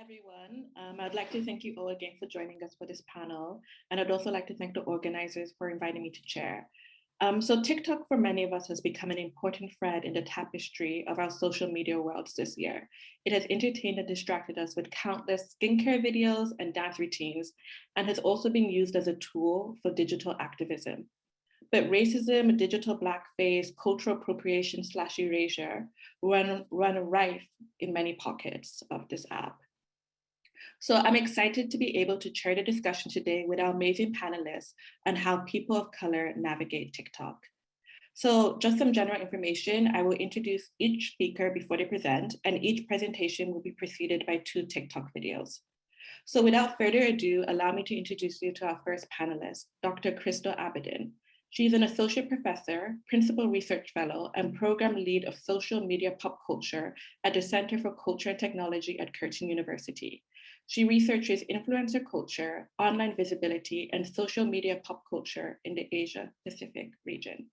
everyone. I'd like to thank you all again for joining us for this panel. And I'd also like to thank the organizers for inviting me to chair. So TikTok for many of us has become an important thread in the tapestry of our social media worlds this year. It has entertained and distracted us with countless skincare videos and dance routines, and has also been used as a tool for digital activism. But racism, digital blackface, cultural appropriation / erasure run rife in many pockets of this app. So I'm excited to be able to chair the discussion today with our amazing panelists on how people of color navigate TikTok. So just some general information, I will introduce each speaker before they present, and each presentation will be preceded by 2 TikTok videos. So without further ado, allow me to introduce you to our first panelist, Dr. Crystal Abedin. She's an associate professor, principal research fellow, and program lead of social media pop culture at the Center for Culture and Technology at Curtin University. She researches influencer culture, online visibility, and social media pop culture in the Asia Pacific region.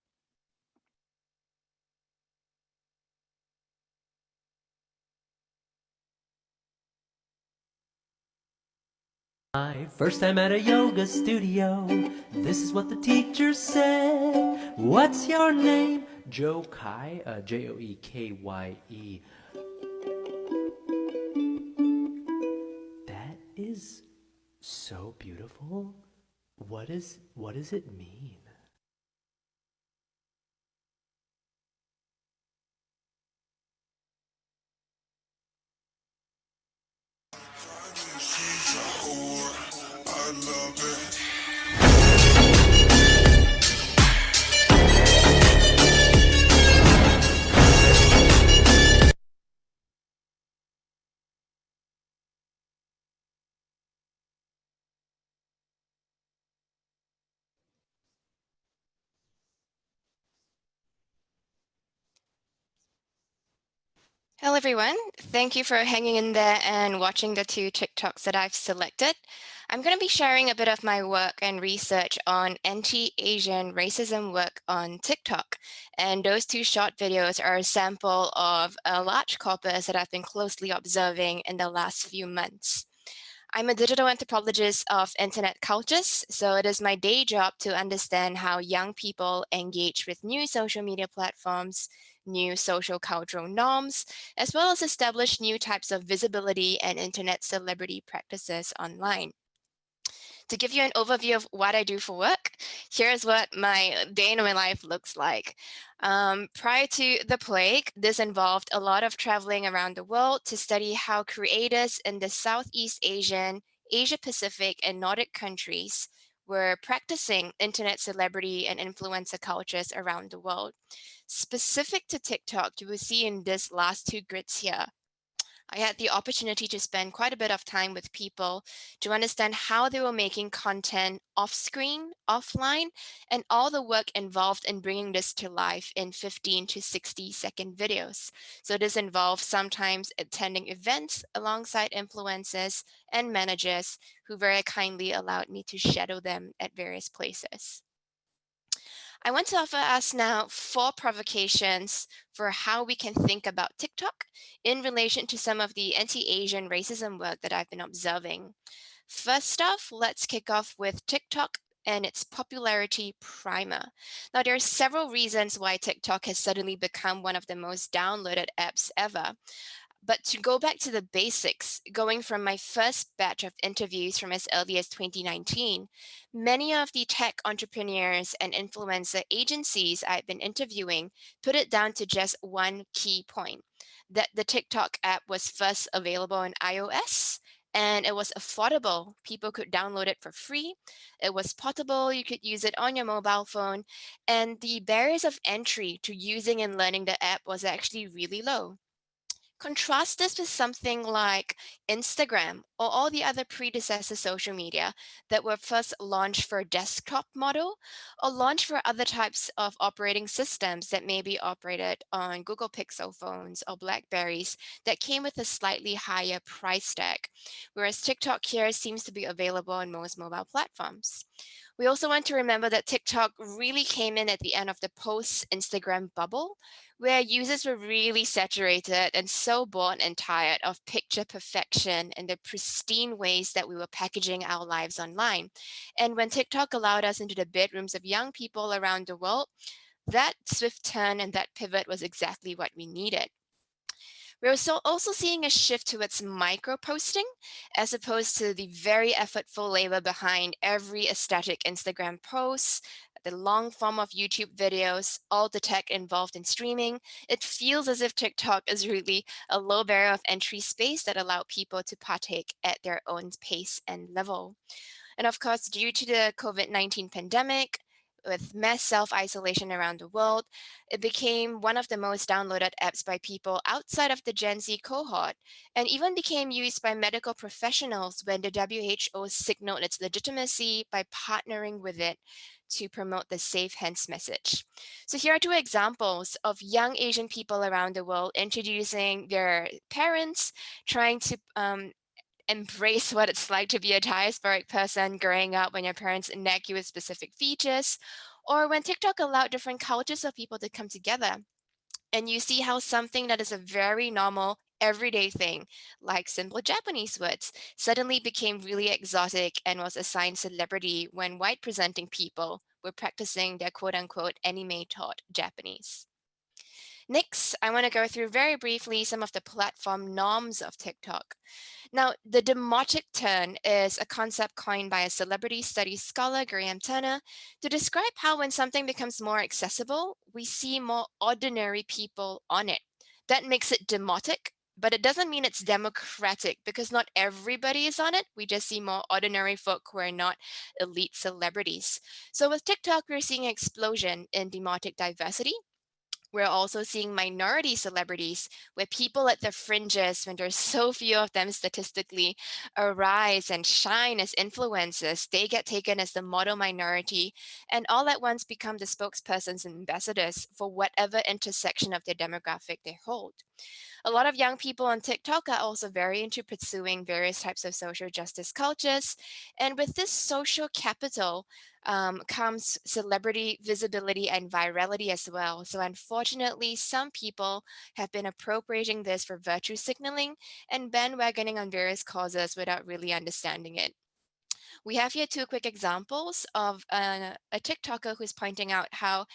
My first time at a yoga studio, this is what the teacher said. What's your name? Joe Kai, Joekye. That is so beautiful. What does it mean? I love it. Hello, everyone. Thank you for hanging in there and watching the 2 TikToks that I've selected. I'm going to be sharing a bit of my work and research on anti-Asian racism work on TikTok. And those 2 short videos are a sample of a large corpus that I've been closely observing in the last few months. I'm a digital anthropologist of internet cultures, so it is my day job to understand how young people engage with new social media platforms, new social cultural norms, as well as establish new types of visibility and internet celebrity practices online. To give you an overview of what I do for work, here's what my day in my life looks like. Prior to the plague, this involved a lot of traveling around the world to study how creators in the Southeast Asian, Asia Pacific, and Nordic countries were practicing internet celebrity and influencer cultures around the world. Specific to TikTok, you will see in this last 2 grids here, I had the opportunity to spend quite a bit of time with people to understand how they were making content off screen, offline, and all the work involved in bringing this to life in 15 to 60-second videos. So this involves sometimes attending events alongside influencers and managers who very kindly allowed me to shadow them at various places. I want to offer us now 4 provocations for how we can think about TikTok in relation to some of the anti-Asian racism work that I've been observing. First off, let's kick off with TikTok and its popularity primer. Now, there are several reasons why TikTok has suddenly become one of the most downloaded apps ever. But to go back to the basics, going from my first batch of interviews from as early as 2019, many of the tech entrepreneurs and influencer agencies I've been interviewing put it down to just one key point, that the TikTok app was first available on iOS and it was affordable. People could download it for free. It was portable. You could use it on your mobile phone. And the barriers of entry to using and learning the app was actually really low. Contrast this with something like Instagram or all the other predecessor social media that were first launched for a desktop model or launched for other types of operating systems that may be operated on Google Pixel phones or Blackberries that came with a slightly higher price tag, whereas TikTok here seems to be available on most mobile platforms. We also want to remember that TikTok really came in at the end of the post-Instagram bubble, where users were really saturated and so bored and tired of picture perfection and the pristine ways that we were packaging our lives online. And when TikTok allowed us into the bedrooms of young people around the world, that swift turn and that pivot was exactly what we needed. We're also seeing a shift towards micro posting as opposed to the very effortful labor behind every aesthetic Instagram post, the long form of YouTube videos, all the tech involved in streaming. It feels as if TikTok is really a low barrier of entry space that allow people to partake at their own pace and level. And of course, due to the COVID-19 pandemic, with mass self-isolation around the world, it became one of the most downloaded apps by people outside of the Gen Z cohort, and even became used by medical professionals when the WHO signaled its legitimacy by partnering with it to promote the safe hands message. So here are two examples of young Asian people around the world introducing their parents, trying to embrace what it's like to be a diasporic person growing up when your parents nag you with specific features, or when TikTok allowed different cultures of people to come together. And you see how something that is a very normal, everyday thing, like simple Japanese words, suddenly became really exotic and was assigned celebrity when white presenting people were practicing their quote unquote anime taught Japanese. Next, I want to go through very briefly some of the platform norms of TikTok. Now, the demotic turn is a concept coined by a celebrity studies scholar, Graham Turner, to describe how when something becomes more accessible, we see more ordinary people on it. That makes it demotic, but it doesn't mean it's democratic because not everybody is on it. We just see more ordinary folk who are not elite celebrities. So with TikTok, we're seeing an explosion in demotic diversity. We're also seeing minority celebrities where people at the fringes, when there's so few of them statistically, arise and shine as influencers. They get taken as the model minority and all at once become the spokespersons and ambassadors for whatever intersection of their demographic they hold. A lot of young people on TikTok are also very into pursuing various types of social justice cultures. And with this social capital comes celebrity visibility and virality as well. So unfortunately, some people have been appropriating this for virtue signaling and bandwagoning on various causes without really understanding it. We have here two quick examples of a TikToker who's pointing out how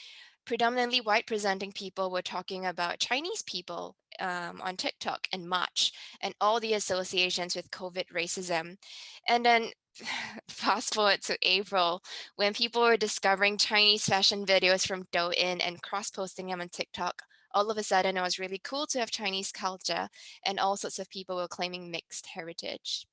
predominantly white presenting people were talking about Chinese people on TikTok in March and all the associations with COVID racism. And then fast forward to April when people were discovering Chinese fashion videos from Douyin and cross-posting them on TikTok. All of a sudden, it was really cool to have Chinese culture and all sorts of people were claiming mixed heritage.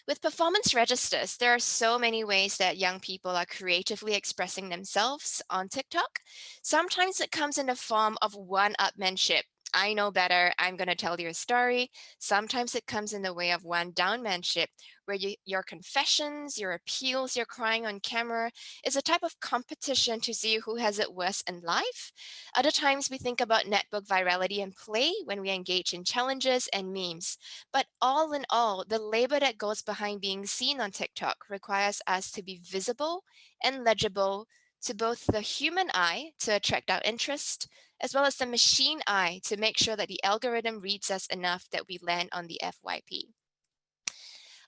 With performance registers, there are so many ways that young people are creatively expressing themselves on TikTok. Sometimes it comes in the form of one-upmanship. I know better, I'm going to tell you a story. Sometimes it comes in the way of one-downmanship, where your confessions, your appeals, your crying on camera is a type of competition to see who has it worse in life. Other times we think about netbook virality and play when we engage in challenges and memes. But all in all, the labor that goes behind being seen on TikTok requires us to be visible and legible to both the human eye to attract our interest, as well as the machine eye to make sure that the algorithm reads us enough that we land on the FYP.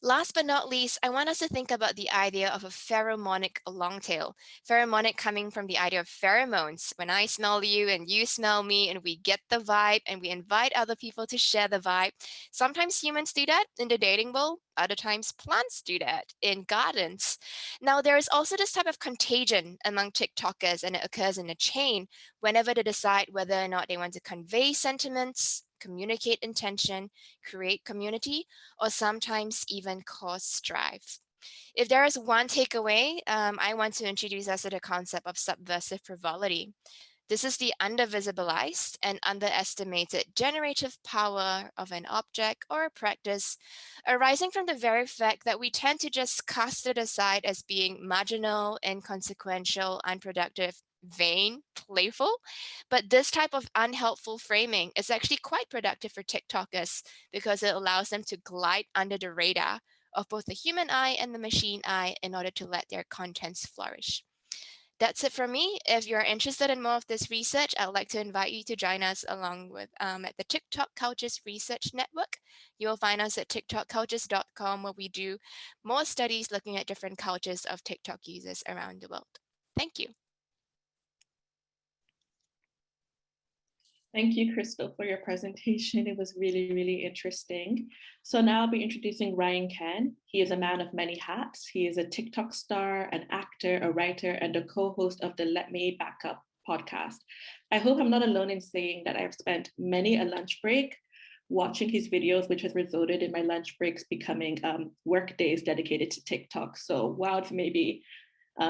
Last but not least, I want us to think about the idea of a pheromonic long tail. Pheromonic coming from the idea of pheromones. When I smell you and you smell me and we get the vibe and we invite other people to share the vibe. Sometimes humans do that in the dating world. Other times plants do that in gardens. Now, there is also this type of contagion among TikTokers, and it occurs in a chain whenever they decide whether or not they want to convey sentiments, communicate intention, create community, or sometimes even cause strife. If there is one takeaway, I want to introduce us to the concept of subversive frivolity. This is the undervisibilized and underestimated generative power of an object or a practice arising from the very fact that we tend to just cast it aside as being marginal, inconsequential, unproductive, vain, playful. But this type of unhelpful framing is actually quite productive for TikTokers because it allows them to glide under the radar of both the human eye and the machine eye in order to let their contents flourish. That's it from me. If you're interested in more of this research, I'd like to invite you to join us along with at the TikTok Cultures Research Network. You'll find us at tiktokcultures.com, where we do more studies looking at different cultures of TikTok users around the world. Thank you. Thank you, Crystal, for your presentation. It was really, really interesting. So now I'll be introducing Ryan Ken. He is a man of many hats. He is a TikTok star, an actor, a writer, and a co-host of the Let Me Back Up podcast. I hope I'm not alone in saying that I've spent many a lunch break watching his videos, which has resulted in my lunch breaks becoming work days dedicated to TikTok. So while maybe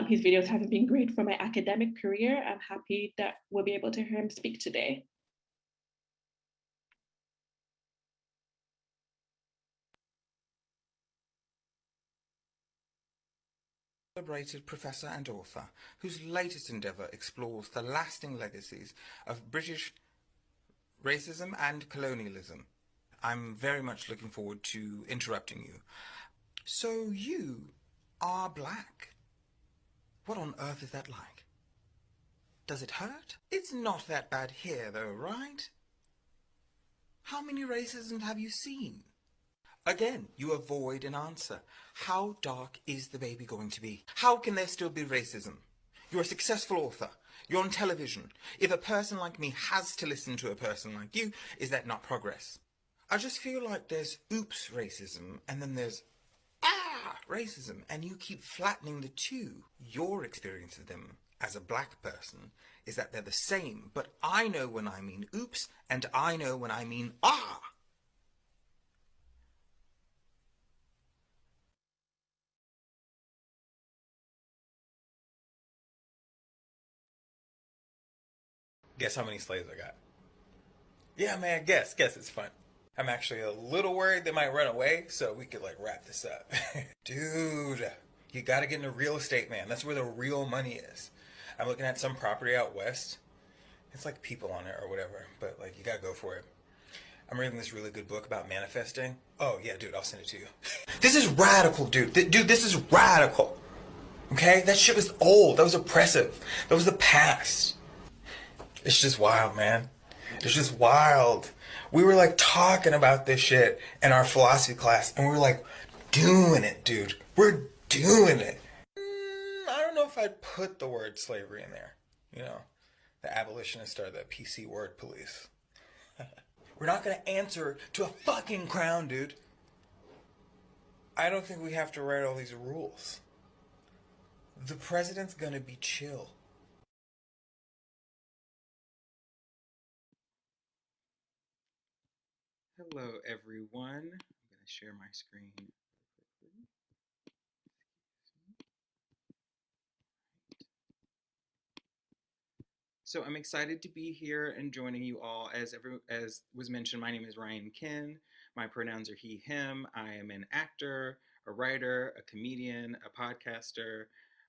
his videos haven't been great for my academic career, I'm happy that we'll be able to hear him speak today. Celebrated professor and author whose latest endeavour explores the lasting legacies of British racism and colonialism. I'm very much looking forward to interrupting you. So you are black. What on earth is that like? Does it hurt? It's not that bad here though, right? How many racisms have you seen? Again, you avoid an answer. How dark is the baby going to be? How can there still be racism? You're a successful author. You're on television. If a person like me has to listen to a person like you, is that not progress? I just feel like there's oops racism, and then there's racism, and you keep flattening the two. Your experience of them as a black person is that they're the same, but I know when I mean oops, and I know when I mean ah. Guess how many slaves I got? Yeah, man, guess, it's fun. I'm actually a little worried they might run away, so we could like wrap this up. Dude, you gotta get into real estate, man. That's where the real money is. I'm looking at some property out west. It's like people on it or whatever, but like you gotta go for it. I'm reading this really good book about manifesting. Oh yeah, dude, I'll send it to you. This is radical, dude. Dude, this is radical. Okay? That shit was old. That was oppressive. That was the past. It's just wild, man. It's just wild. We were like talking about this shit in our philosophy class, and we were like doing it, dude. We're doing it. I don't know if I'd put the word slavery in there. You know, the abolitionists are the PC word police. We're not gonna answer to a fucking crown, dude. I don't think we have to write all these rules. The president's gonna be chill. Hello, everyone. I'm going to share my screen quickly. So I'm excited to be here and joining you all. As was mentioned, my name is Ryan Ken. My pronouns are he, him. I am an actor, a writer, a comedian, a podcaster,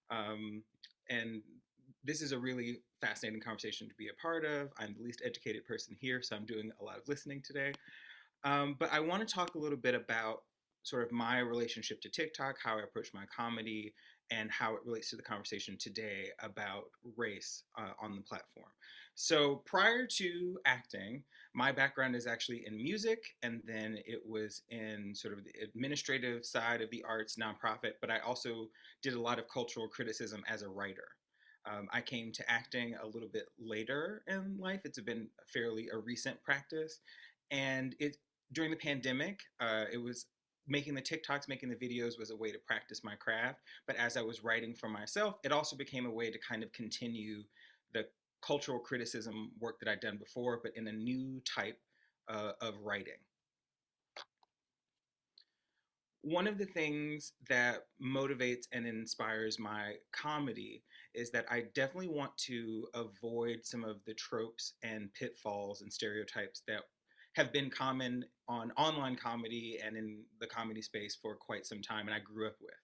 and this is a really fascinating conversation to be a part of. I'm the least educated person here, so I'm doing a lot of listening today. But I want to talk a little bit about sort of my relationship to TikTok, how I approach my comedy, and how it relates to the conversation today about race on the platform. So prior to acting, my background is actually in music, and then it was in sort of the administrative side of the arts nonprofit, but I also did a lot of cultural criticism as a writer. I came to acting a little bit later in life. It's been fairly a recent practice. And during the pandemic, it was making the TikToks, making the videos was a way to practice my craft. But as I was writing for myself, it also became a way to kind of continue the cultural criticism work that I'd done before, but in a new type of writing. One of the things that motivates and inspires my comedy is that I definitely want to avoid some of the tropes and pitfalls and stereotypes that have been common on online comedy and in the comedy space for quite some time, and I grew up with.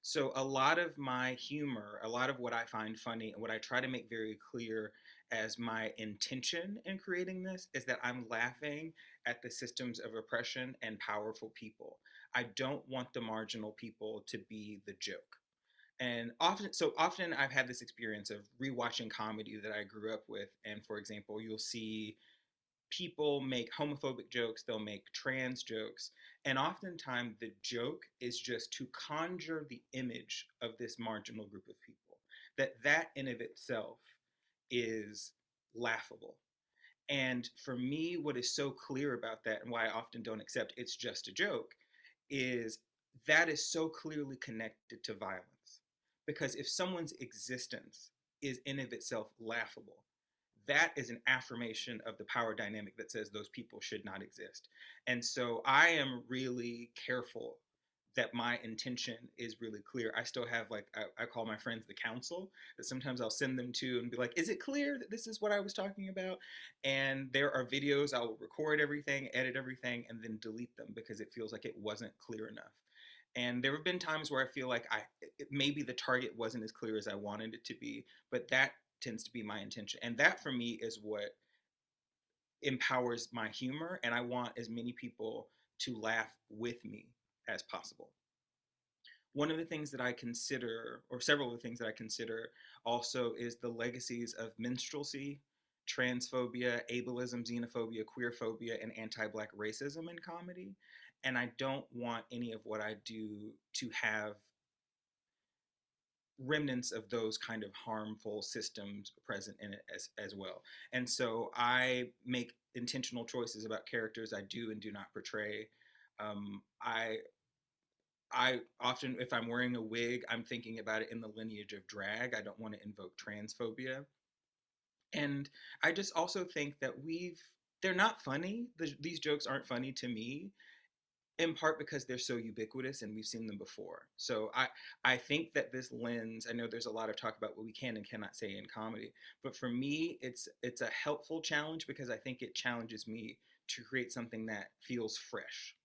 So a lot of my humor, a lot of what I find funny, and what I try to make very clear as my intention in creating this is that I'm laughing at the systems of oppression and powerful people. I don't want the marginal people to be the joke. And often I've had this experience of rewatching comedy that I grew up with. And for example, you'll see people make homophobic jokes, they'll make trans jokes, and oftentimes the joke is just to conjure the image of this marginal group of people. That in of itself is laughable. And for me, what is so clear about that and why I often don't accept it's just a joke is that is so clearly connected to violence. Because if someone's existence is in of itself laughable, that is an affirmation of the power dynamic that says those people should not exist. And so I am really careful that my intention is really clear. I still have like I call my friends the council that sometimes I'll send them to and be like, is it clear that this is what I was talking about? And there are videos I will record everything, edit everything, and then delete them because it feels like it wasn't clear enough. And there have been times where I feel like maybe the target wasn't as clear as I wanted it to be, but that tends to be my intention. And that for me is what empowers my humor. And I want as many people to laugh with me as possible. One of the things that I consider, or several of the things that I consider also, is the legacies of minstrelsy, transphobia, ableism, xenophobia, queerphobia, and anti-Black racism in comedy. And I don't want any of what I do to have remnants of those kind of harmful systems present in it as well. And so I make intentional choices about characters I do and do not portray. I often, if I'm wearing a wig, I'm thinking about it in the lineage of drag. I don't want to invoke transphobia. And I just also think that they're not funny. These jokes aren't funny to me, in part because they're so ubiquitous and we've seen them before. So I think that this lens, I know there's a lot of talk about what we can and cannot say in comedy, but for me, it's a helpful challenge because I think it challenges me to create something that feels fresh.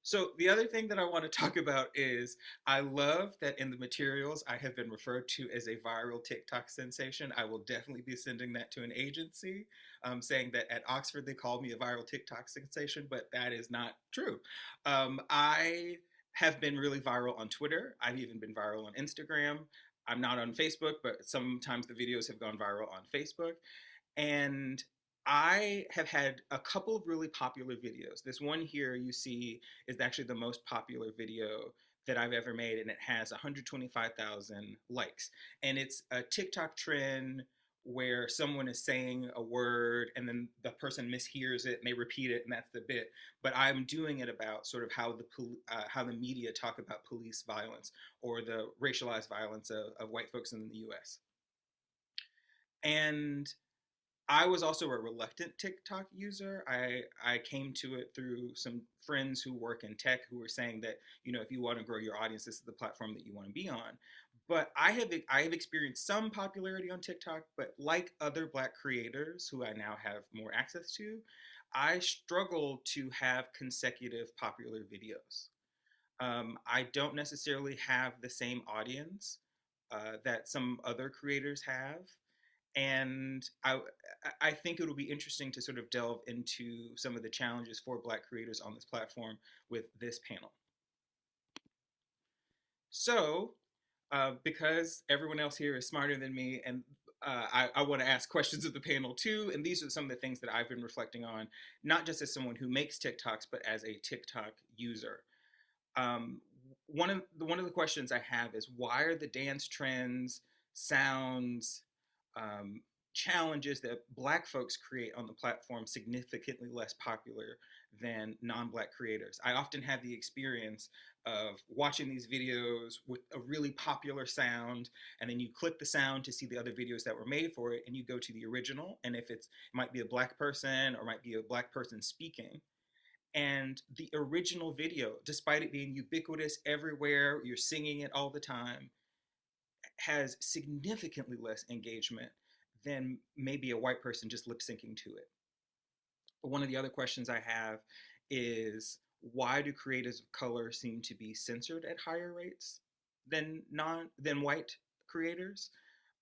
So the other thing that I want to talk about is I love that in the materials I have been referred to as a viral TikTok sensation. I will definitely be sending that to an agency, saying that at Oxford they called me a viral TikTok sensation, but that is not true. I have been really viral on Twitter. I've even been viral on Instagram. I'm not on Facebook, but sometimes the videos have gone viral on Facebook. And I have had a couple of really popular videos. This one here you see is actually the most popular video that I've ever made, and it has 125,000 likes. And it's a TikTok trend where someone is saying a word and then the person mishears it and they repeat it, and that's the bit. But I'm doing it about sort of how the media talk about police violence or the racialized violence of white folks in the U.S. And I was also a reluctant TikTok user. I came to it through some friends who work in tech who were saying that, if you want to grow your audience, this is the platform that you want to be on. But I have experienced some popularity on TikTok, but like other Black creators who I now have more access to, I struggle to have consecutive popular videos. I don't necessarily have the same audience that some other creators have. And I think it'll be interesting to sort of delve into some of the challenges for Black creators on this platform with this panel. So, because everyone else here is smarter than me, and I want to ask questions of the panel too, and these are some of the things that I've been reflecting on, not just as someone who makes TikToks, but as a TikTok user. One of the questions I have is, why are the dance trends, sounds, challenges that Black folks create on the platform significantly less popular than non-Black creators? I often have the experience of watching these videos with a really popular sound, and then you click the sound to see the other videos that were made for it, and you go to the original, and if it might be a Black person or might be a Black person speaking, and the original video, despite it being ubiquitous everywhere, you're singing it all the time, has significantly less engagement than maybe a white person just lip syncing to it. But one of the other questions I have is, why do creators of color seem to be censored at higher rates than white creators?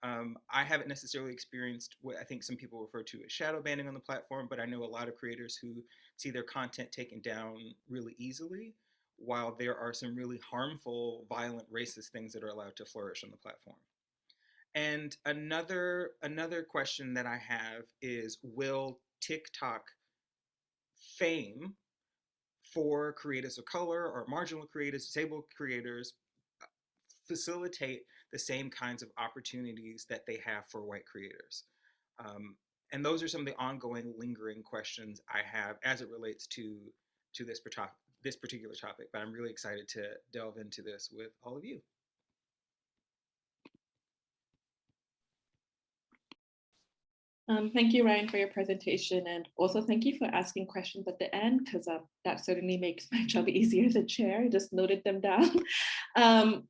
I haven't necessarily experienced what I think some people refer to as shadow banning on the platform, but I know a lot of creators who see their content taken down really easily. while there are some really harmful, violent, racist things that are allowed to flourish on the platform. And another question that I have is, will TikTok fame for creators of color or marginal creators, disabled creators, facilitate the same kinds of opportunities that they have for white creators? And those are some of the ongoing, lingering questions I have as it relates to this particular topic. But I'm really excited to delve into this with all of you. Thank you, Ryan, for your presentation, and also thank you for asking questions at the end, because that certainly makes my job easier as a chair. I just noted them down.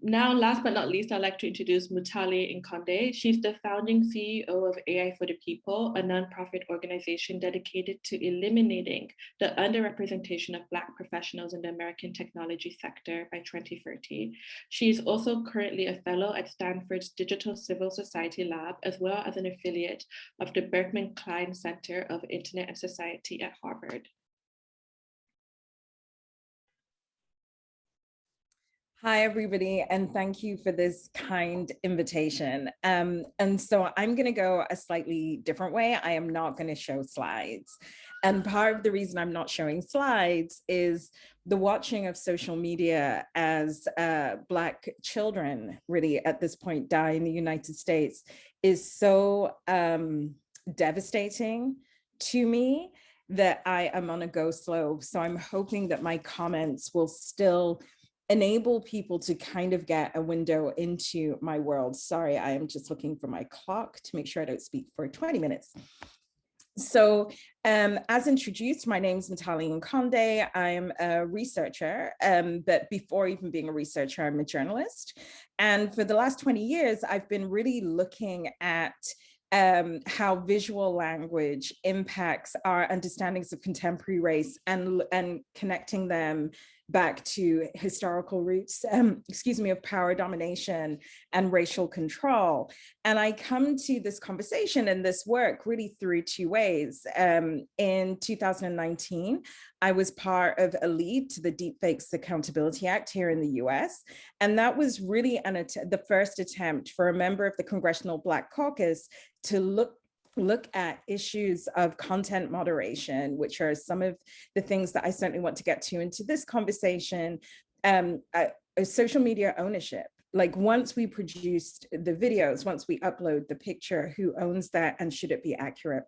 Now, last but not least, I'd like to introduce Natalie Conde. She's the founding CEO of AI for the People, a nonprofit organization dedicated to eliminating the underrepresentation of Black professionals in the American technology sector by 2030. She is also currently a fellow at Stanford's Digital Civil Society Lab, as well as an affiliate of the Berkman Klein Center of Internet and Society at Harvard. Hi, everybody, and thank you for this kind invitation. And so I'm going to go a slightly different way. I am not going to show slides. And part of the reason I'm not showing slides is the watching of social media as Black children really at this point die in the United States is so devastating to me that I am on a go slow. So I'm hoping that my comments will still enable people to kind of get a window into my world. Sorry, I am just looking for my clock to make sure I don't speak for 20 minutes. So as introduced, my name is Natalie Conde. I'm a researcher, but before even being a researcher, I'm a journalist. And for the last 20 years, I've been really looking at how visual language impacts our understandings of contemporary race and connecting them back to historical roots, of power domination and racial control. And I come to this conversation and this work really through two ways. In 2019, I was part of a lead to the Deepfakes Accountability Act here in the US. And that was really the first attempt for a member of the Congressional Black Caucus to look at issues of content moderation, which are some of the things that I certainly want to get to into this conversation, social media ownership. Like once we produced the videos, once we upload the picture, who owns that and should it be accurate?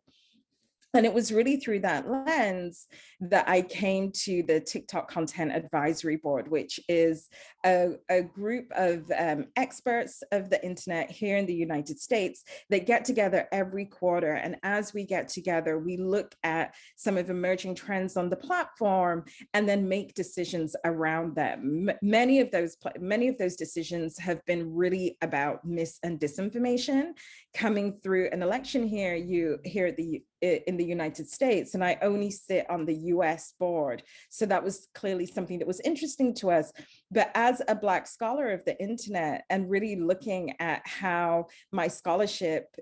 And it was really through that lens that I came to the TikTok Content Advisory Board, which is a group of experts of the internet here in the United States that get together every quarter. And as we get together, we look at some of emerging trends on the platform and then make decisions around them. Many of those decisions have been really about mis and disinformation coming through an election here in the United States, and I only sit on the US board. So that was clearly something that was interesting to us. But as a Black scholar of the internet and really looking at how my scholarship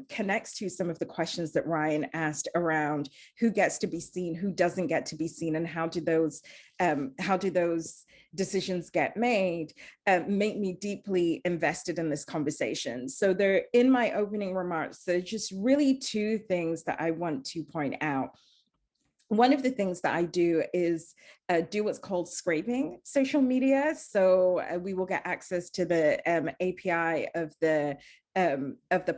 connects to some of the questions that Ryan asked around who gets to be seen, who doesn't get to be seen, and how do those decisions get made, make me deeply invested in this conversation. So there, in my opening remarks, there's just really two things that I want to point out. One of the things that I do is do what's called scraping social media. So we will get access to the API of the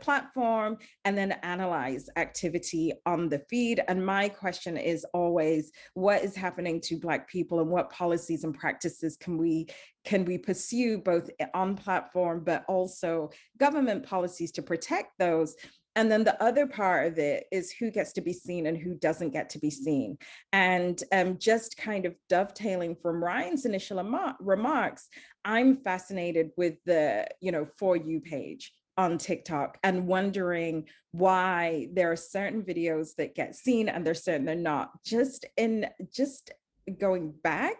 platform and then analyze activity on the feed. And my question is always, what is happening to Black people and what policies and practices can we pursue both on platform, but also government policies to protect those? And then the other part of it is who gets to be seen and who doesn't get to be seen. And just kind of dovetailing from Ryan's initial remarks, I'm fascinated with the For You page on TikTok and wondering why there are certain videos that get seen and there's certain they're not. Just going back,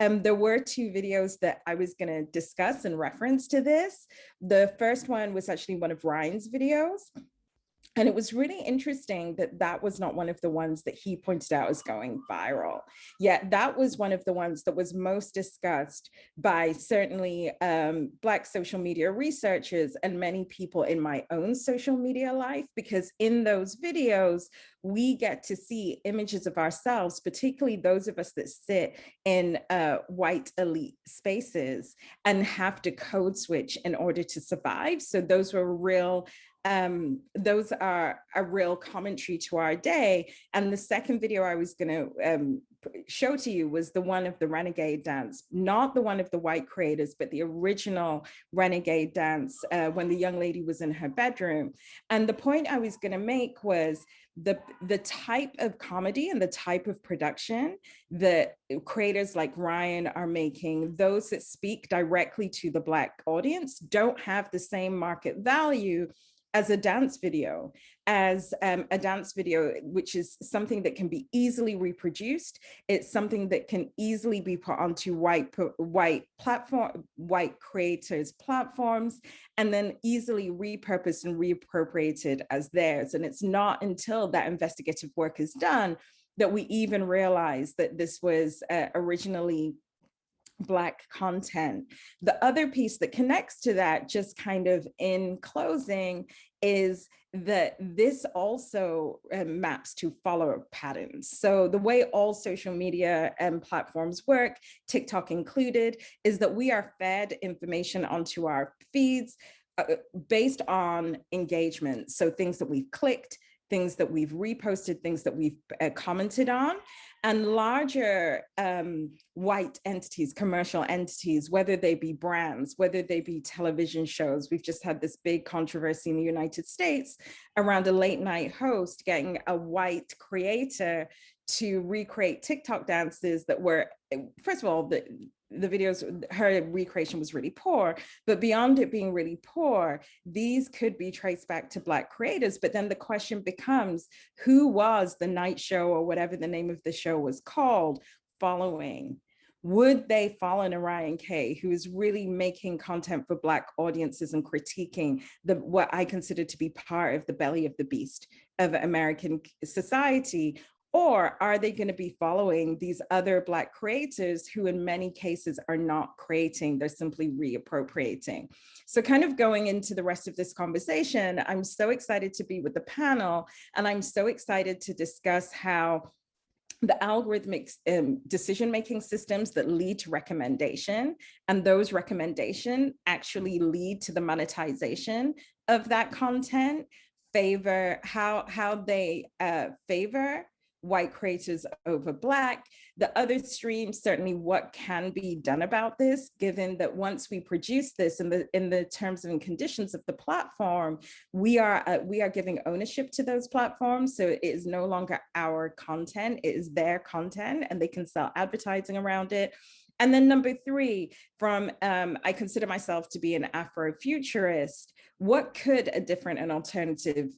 there were two videos that I was going to discuss in reference to this. The first one was actually one of Ryan's videos. And it was really interesting that that was not one of the ones that he pointed out as going viral. Yet that was one of the ones that was most discussed by certainly Black social media researchers and many people in my own social media life, because in those videos, we get to see images of ourselves, particularly those of us that sit in white elite spaces and have to code switch in order to survive. So those were real those are a real commentary to our day. And the second video I was going to show to you was the one of the renegade dance, not the one of the white creators, but the original renegade dance when the young lady was in her bedroom. And the point I was going to make was the type of comedy and the type of production that creators like Ryan are making, those that speak directly to the Black audience, don't have the same market value as a dance video, which is something that can be easily reproduced. It's something that can easily be put onto white creators' platforms, and then easily repurposed and reappropriated as theirs. And it's not until that investigative work is done that we even realize that this was originally Black content. The other piece that connects to that, just kind of in closing, is that this also maps to follower patterns. So the way all social media platforms work, TikTok included, is that we are fed information onto our feeds based on engagement. So things that we've clicked, things that we've reposted, things that we've commented on. And larger white entities, commercial entities, whether they be brands, whether they be television shows. We've just had this big controversy in the United States around a late night host getting a white creator to recreate TikTok dances that were, first of all, the videos, her recreation was really poor, but beyond it being really poor, these could be traced back to Black creators. But then the question becomes, who was the night show, or whatever the name of the show was called, following? Would they follow an Ryan K, who is really making content for Black audiences and critiquing what I consider to be part of the belly of the beast of American society? Or are they going to be following these other Black creators who in many cases are not creating, they're simply reappropriating? So kind of going into the rest of this conversation, I'm so excited to be with the panel, and I'm so excited to discuss how the algorithmic decision-making systems that lead to recommendation, and those recommendations actually lead to the monetization of that content, how they favor white creators over Black. The other stream, certainly what can be done about this, given that once we produce this in the terms and conditions of the platform, we are giving ownership to those platforms. So it is no longer our content, it is their content, and they can sell advertising around it. And then number three, I consider myself to be an Afrofuturist. What could a different and alternative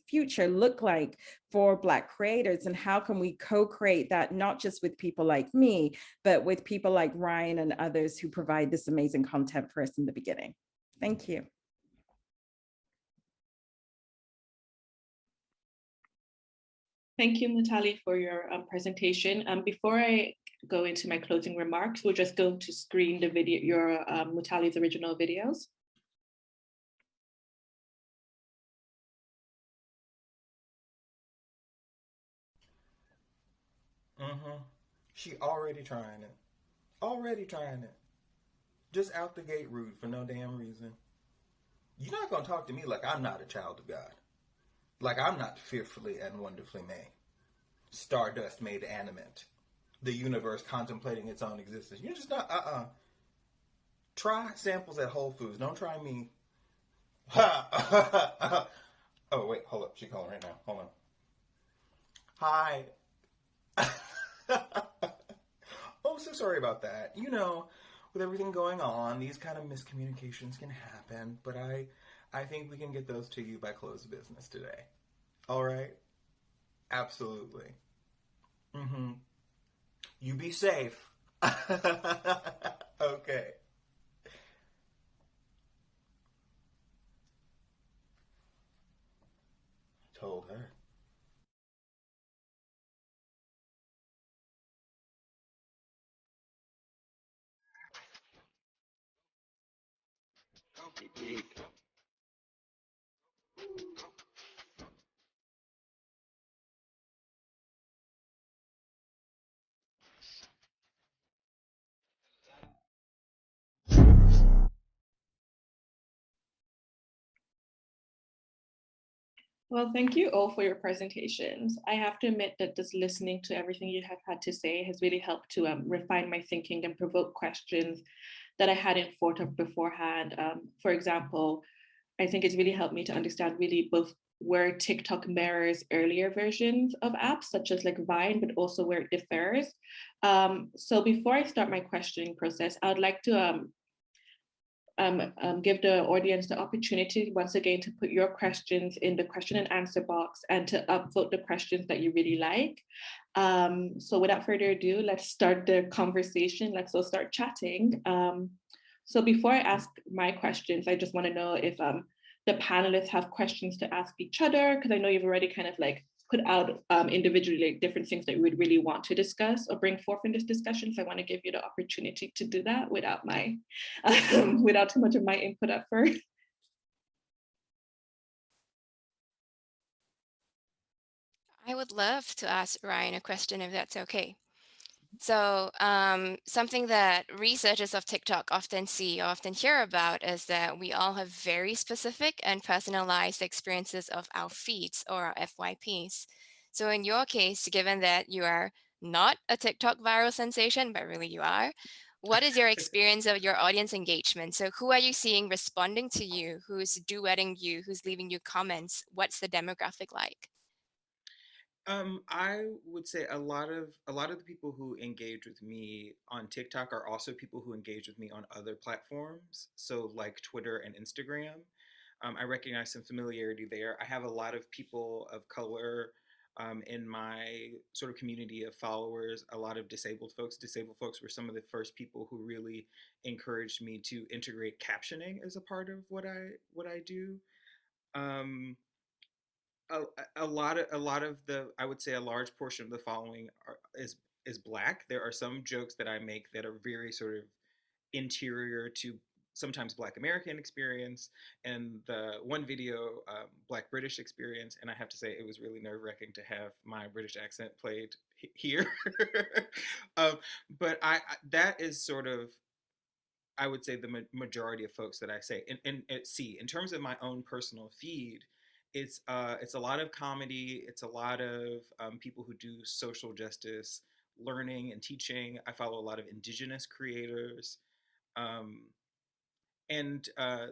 future look like for Black creators, and how can we co-create that, not just with people like me, but with people like Ryan and others who provide this amazing content for us in the beginning? Thank you. Thank you, Natalie, for your presentation. Before I go into my closing remarks, we're just going to screen the video, Natalie's original videos. She already trying it. Already trying it. Just out the gate rude for no damn reason. You're not going to talk to me like I'm not a child of God. Like I'm not fearfully and wonderfully made. Stardust made animate. The universe contemplating its own existence. You're just not, Try samples at Whole Foods. Don't try me. Oh, wait, hold up. She's calling right now. Hold on. Hi. Oh, so sorry about that. You know, with everything going on, these kind of miscommunications can happen, but I think we can get those to you by close of business today. All right? Absolutely. You be safe. Okay. told her. Well, thank you all for your presentations. I have to admit that just listening to everything you have had to say has really helped to refine my thinking and provoke questions that I hadn't thought of beforehand. For example, I think it's really helped me to understand really both where TikTok mirrors earlier versions of apps, such as like Vine, but also where it differs. So before I start my questioning process, I would like to give the audience the opportunity once again to put your questions in the question and answer box and to upvote the questions that you really like. So without further ado, let's start the conversation. Let's all start chatting. So before I ask my questions, I just want to know if the panelists have questions to ask each other, because I know you've already kind of like put out individually like different things that you would really want to discuss or bring forth in this discussion. So I want to give you the opportunity to do that without my, without too much of my input at first. I would love to ask Ryan a question if that's okay. So something that researchers of TikTok often see or often hear about is that we all have very specific and personalized experiences of our feeds or our FYPs. So in your case, given that you are not a TikTok viral sensation, but really you are, what is your experience of your audience engagement? So who are you seeing responding to you? Who's duetting you? Who's leaving you comments? What's the demographic like? I would say a lot of the people who engage with me on TikTok are also people who engage with me on other platforms, so like Twitter and Instagram. I recognize some familiarity there. I have a lot of people of color in my sort of community of followers. A lot of disabled folks. Disabled folks were some of the first people who really encouraged me to integrate captioning as a part of what I do. Um, a lot of the, I would say a large portion of the following is Black. There are some jokes that I make that are very sort of interior to sometimes Black American experience, and the one video, Black British experience. And I have to say it was really nerve-wracking to have my British accent played here. um, but that is sort of, I would say, the majority of folks that I say and see in terms of my own personal feed. It's a lot of comedy. It's a lot of people who do social justice learning and teaching. I follow a lot of indigenous creators, um, and, uh,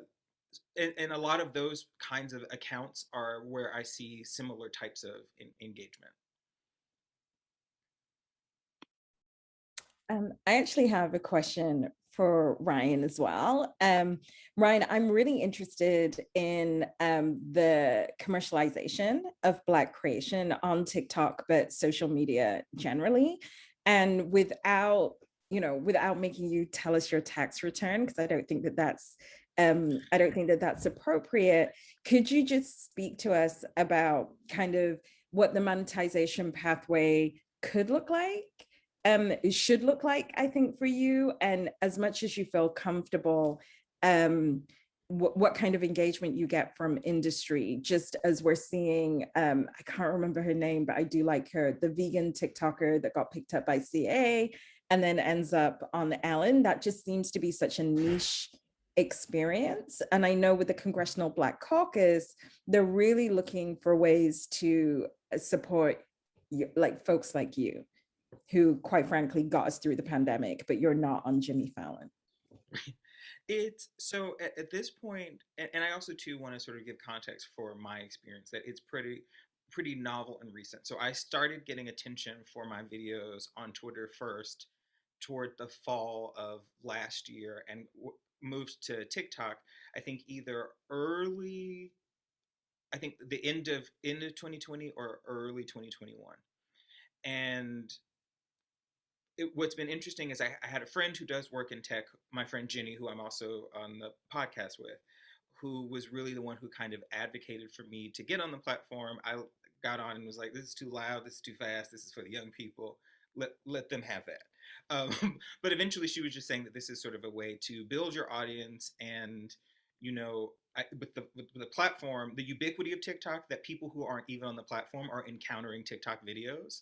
and a lot of those kinds of accounts are where I see similar types of engagement. I actually have a question for Ryan as well. Ryan, I'm really interested in the commercialization of Black creation on TikTok, but social media generally. And without making you tell us your tax return, because I don't think that that's appropriate. Could you just speak to us about kind of what the monetization pathway could look like? It should look like, I think, for you, and as much as you feel comfortable, what kind of engagement you get from industry, just as we're seeing, I can't remember her name, but I do like her, the vegan TikToker that got picked up by CA and then ends up on Ellen. That just seems to be such a niche experience. And I know with the Congressional Black Caucus, they're really looking for ways to support like folks like you, who quite frankly got us through the pandemic, but you're not on Jimmy Fallon. It's so at this point, and I also too want to sort of give context for my experience that it's pretty novel and recent. So I started getting attention for my videos on Twitter first toward the fall of last year, and moved to TikTok, I think either early, I think the end of 2020 or early 2021. And what's been interesting is I had a friend who does work in tech, my friend Jenny, who I'm also on the podcast with, who was really the one who kind of advocated for me to get on the platform. I got on and was like, this is too loud, this is too fast, this is for the young people. Let them have that. But eventually she was just saying that this is sort of a way to build your audience and, you know, with the platform, the ubiquity of TikTok, that people who aren't even on the platform are encountering TikTok videos.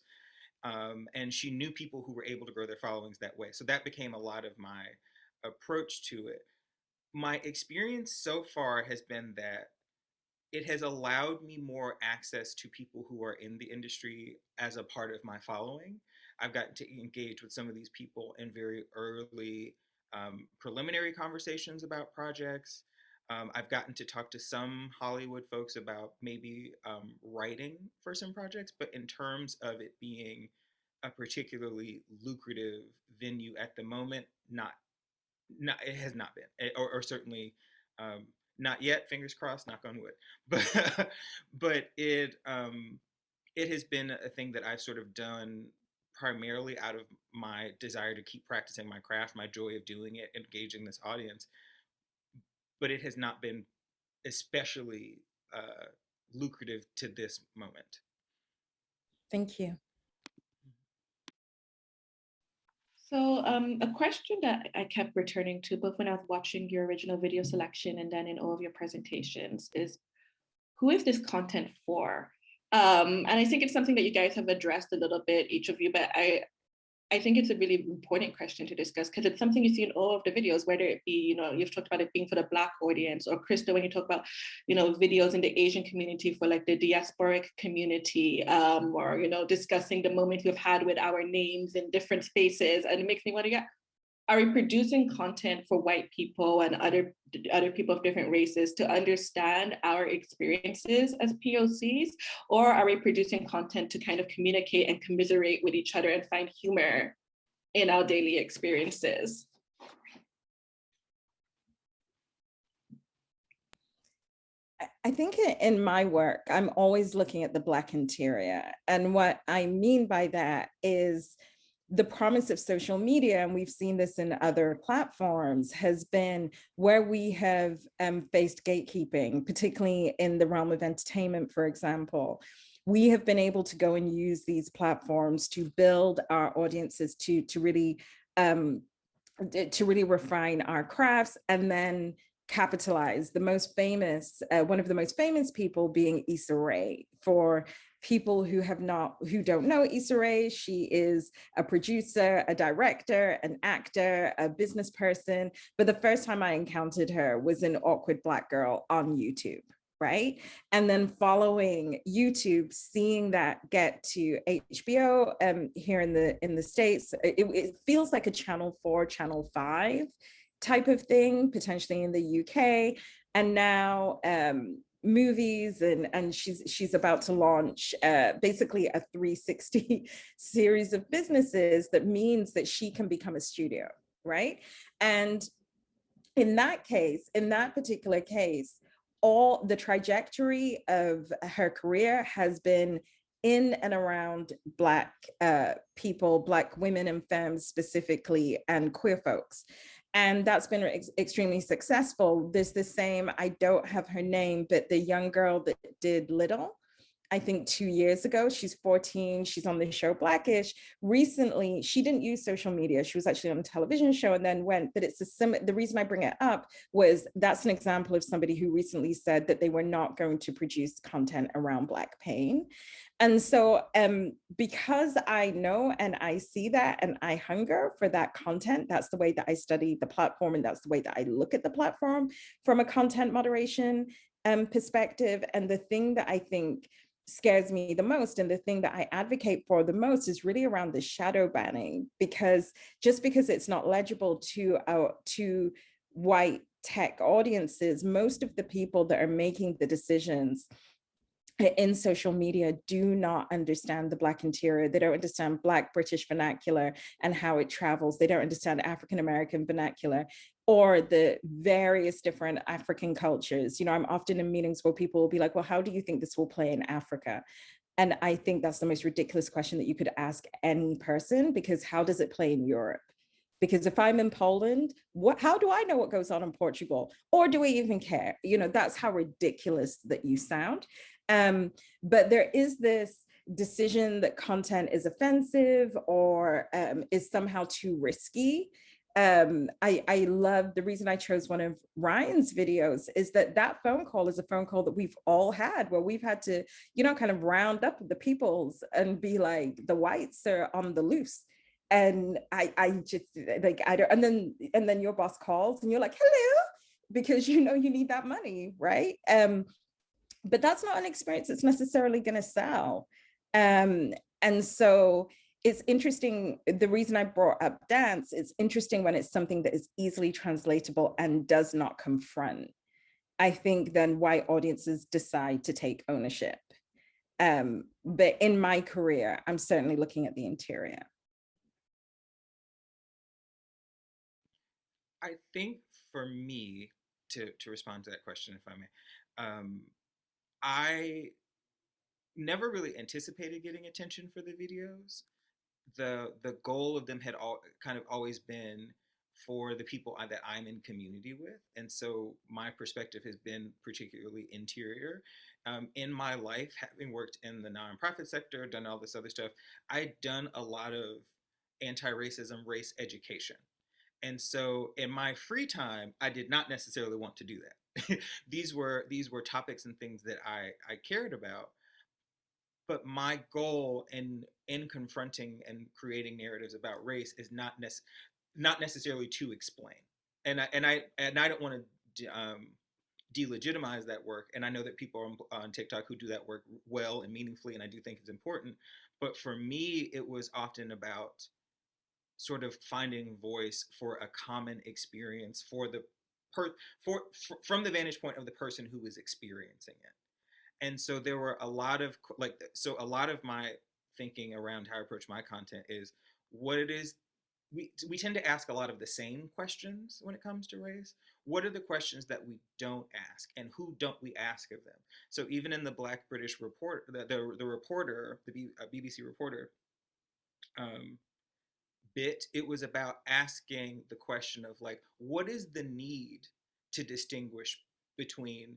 And she knew people who were able to grow their followings that way. So that became a lot of my approach to it. My experience so far has been that it has allowed me more access to people who are in the industry as a part of my following. I've gotten to engage with some of these people in very early preliminary conversations about projects. I've gotten to talk to some Hollywood folks about maybe writing for some projects, but in terms of it being a particularly lucrative venue at the moment, not it has not been, or certainly not yet. Fingers crossed, knock on wood. But it has been a thing that I've sort of done primarily out of my desire to keep practicing my craft, my joy of doing it, engaging this audience. But it has not been especially lucrative to this moment. Thank you. So a question that I kept returning to, both when I was watching your original video selection and then in all of your presentations, is who is this content for? And I think it's something that you guys have addressed a little bit, each of you, but I think it's a really important question to discuss because it's something you see in all of the videos, whether it be, you know, you've talked about it being for the Black audience, or Krista, when you talk about, you know, videos in the Asian community for like the diasporic community, or, you know, discussing the moment we've had with our names in different spaces. And it makes me wonder, yeah, are we producing content for white people and other people of different races to understand our experiences as POCs? Or are we producing content to kind of communicate and commiserate with each other and find humor in our daily experiences? I think in my work, I'm always looking at the Black interior. And what I mean by that is the promise of social media, and we've seen this in other platforms, has been where we have faced gatekeeping, particularly in the realm of entertainment, for example. We have been able to go and use these platforms to build our audiences to really refine our crafts and then capitalize. The most famous, one of the most famous people being Issa Rae. For people who don't know Issa Rae, she is a producer, a director, an actor, a business person. But the first time I encountered her was in Awkward Black Girl on YouTube, right? And then following YouTube, seeing that get to HBO here in the States, it feels like a Channel 4, Channel 5 type of thing, potentially in the UK. And now movies, and she's about to launch basically a 360 series of businesses that means that she can become a studio, right? And in that case, in that particular case, all the trajectory of her career has been in and around Black people, Black women and femmes specifically, and queer folks. And that's been extremely successful. There's the same, I don't have her name, but the young girl that did Little, I think 2 years ago, she's 14, she's on the show Blackish. Recently, she didn't use social media. She was actually on a television show and then went, but it's the reason I bring it up was that's an example of somebody who recently said that they were not going to produce content around Black pain. And so because I know and I see that and I hunger for that content, that's the way that I study the platform, and that's the way that I look at the platform from a content moderation perspective. And the thing that I think scares me the most and the thing that I advocate for the most is really around the shadow banning, because just because it's not legible to white tech audiences, most of the people that are making the decisions in social media do not understand the Black interior. They don't understand Black British vernacular and how it travels. They don't understand African-American vernacular or the various different African cultures. You know, I'm often in meetings where people will be like, well, how do you think this will play in Africa? And I think that's the most ridiculous question that you could ask any person, because how does it play in Europe? Because if I'm in Poland, how do I know what goes on in Portugal? Or do we even care? You know, that's how ridiculous that you sound. But there is this decision that content is offensive or is somehow too risky. I love, the reason I chose one of Ryan's videos is that phone call is a phone call that we've all had, where we've had to, you know, kind of round up the peoples and be like, the whites are on the loose. And I just like, I don't, and then your boss calls and you're like, hello, because you know you need that money, right? But that's not an experience that's necessarily going to sell. And so it's interesting. The reason I brought up dance, it's interesting when it's something that is easily translatable and does not confront. I think then why audiences decide to take ownership. But in my career, I'm certainly looking at the interior. I think for me, to respond to that question, if I may, I never really anticipated getting attention for the videos. The goal of them had kind of always been for the people that I'm in community with, and so my perspective has been particularly interior. In my life, having worked in the nonprofit sector, done all this other stuff, I'd done a lot of anti-racism, race education. And so in my free time, I did not necessarily want to do that. these were topics and things that I cared about. But my goal in confronting and creating narratives about race is not necessarily to explain. And I don't want to delegitimize that work. And I know that people on TikTok who do that work well and meaningfully, and I do think it's important. But for me, it was often about sort of finding voice for a common experience for the from the vantage point of the person who is experiencing it. And so there were a lot of a lot of my thinking around how I approach my content is what it is. We tend to ask a lot of the same questions when it comes to race. What are the questions that we don't ask, and who don't we ask of them? So even in the Black British report, the reporter, the BBC reporter, bit, it was about asking the question of like, what is the need to distinguish between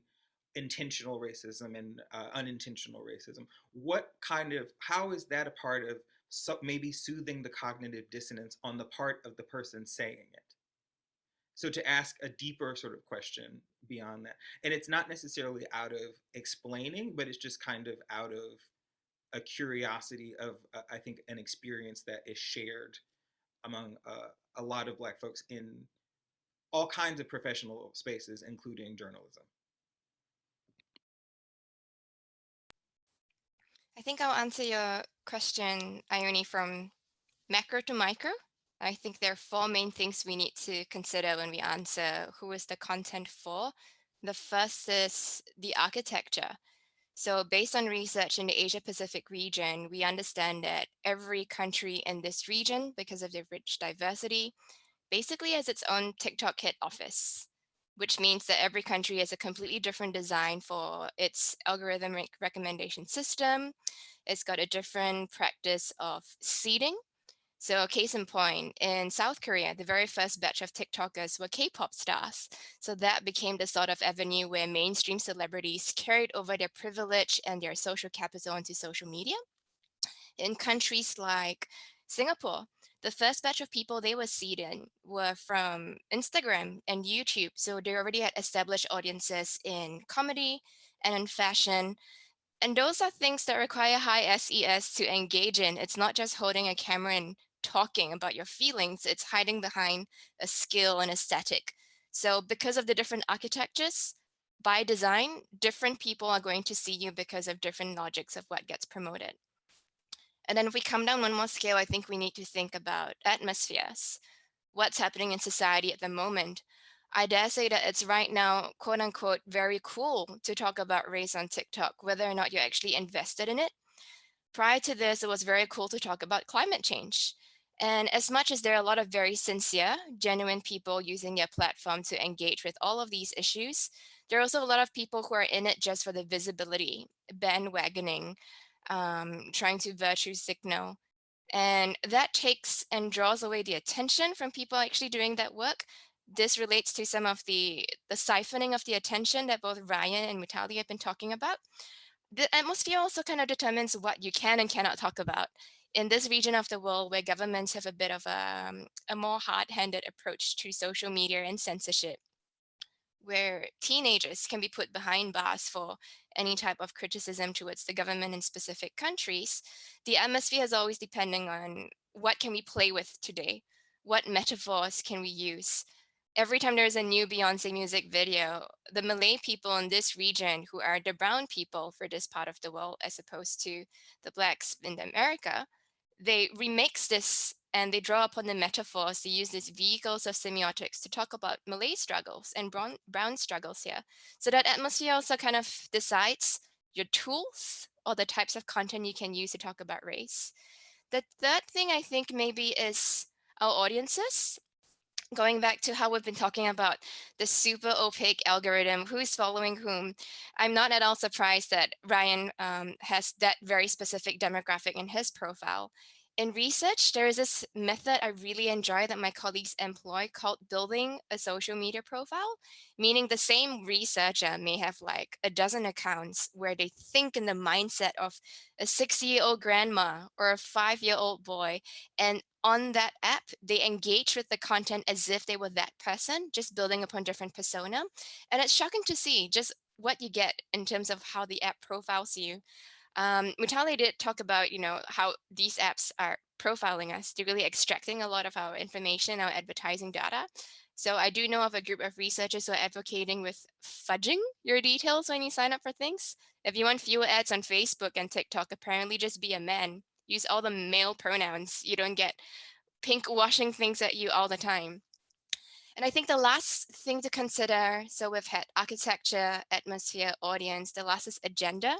intentional racism and unintentional racism? How is that a part of maybe soothing the cognitive dissonance on the part of the person saying it? So to ask a deeper sort of question beyond that. And it's not necessarily out of explaining, but it's just kind of out of a curiosity of, I think, an experience that is shared among a lot of Black folks in all kinds of professional spaces, including journalism. I think I'll answer your question, Iyone, from macro to micro. I think there are four main things we need to consider when we answer who is the content for. The first is the architecture. So based on research in the Asia Pacific region, we understand that every country in this region, because of their rich diversity, basically has its own TikTok hit office, which means that every country has a completely different design for its algorithmic recommendation system. It's got a different practice of seeding. So case in point, in South Korea, the very first batch of TikTokers were K-pop stars. So that became the sort of avenue where mainstream celebrities carried over their privilege and their social capital into social media. In countries like Singapore, the first batch of people they were seeding were from Instagram and YouTube. So they already had established audiences in comedy and in fashion. And those are things that require high SES to engage in. It's not just holding a camera and talking about your feelings, it's hiding behind a skill and aesthetic. So because of the different architectures, by design, different people are going to see you because of different logics of what gets promoted. And then if we come down one more scale, I think we need to think about atmospheres. What's happening in society at the moment? I dare say that it's right now, quote unquote, very cool to talk about race on TikTok, whether or not you're actually invested in it. Prior to this, it was very cool to talk about climate change. And as much as there are a lot of very sincere, genuine people using their platform to engage with all of these issues, there are also a lot of people who are in it just for the visibility, bandwagoning, trying to virtue signal. And that takes and draws away the attention from people actually doing that work. This relates to some of the siphoning of the attention that both Ryan and Natalie have been talking about. The atmosphere also kind of determines what you can and cannot talk about. In this region of the world where governments have a bit of a more hard-handed approach to social media and censorship, where teenagers can be put behind bars for any type of criticism towards the government in specific countries, the atmosphere is always depending on what can we play with today? What metaphors can we use? Every time there's a new Beyonce music video, the Malay people in this region, who are the brown people for this part of the world, as opposed to the blacks in America, they remix this and they draw upon the metaphors. They use these vehicles of semiotics to talk about Malay struggles and brown struggles here. So that atmosphere also kind of decides your tools or the types of content you can use to talk about race. The third thing I think maybe is our audiences. Going back to how we've been talking about the super opaque algorithm, who's following whom, I'm not at all surprised that Ryan has that very specific demographic in his profile. In research, there is this method I really enjoy that my colleagues employ called building a social media profile, meaning the same researcher may have like a dozen accounts where they think in the mindset of a 60-year-old grandma or a 5-year-old boy. And on that app, they engage with the content as if they were that person, just building upon different persona. And it's shocking to see just what you get in terms of how the app profiles you. Mutale did talk about, how these apps are profiling us. They're really extracting a lot of our information, our advertising data. So I do know of a group of researchers who are advocating with fudging your details when you sign up for things. If you want fewer ads on Facebook and TikTok, apparently just be a man. Use all the male pronouns. You don't get pink washing things at you all the time. And I think the last thing to consider, so we've had architecture, atmosphere, audience, the last is agenda.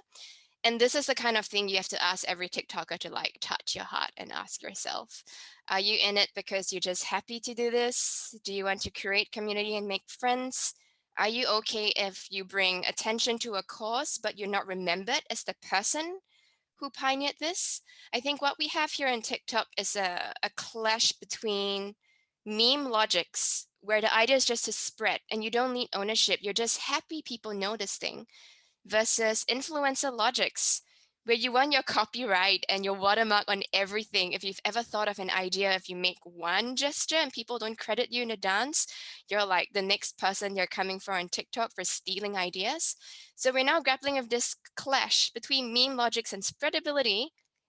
And this is the kind of thing you have to ask every TikToker to like touch your heart and ask yourself, are you in it because you're just happy to do this? Do you want to create community and make friends? Are you okay if you bring attention to a cause, but you're not remembered as the person who pioneered this? I think what we have here in TikTok is a clash between meme logics, where the idea is just to spread and you don't need ownership. You're just happy people know this thing, versus influencer logics, where you want your copyright and your watermark on everything. If you've ever thought of an idea, if you make one gesture and people don't credit you in a dance, you're like the next person they're coming for on TikTok for stealing ideas. So we're now grappling with this clash between meme logics and spreadability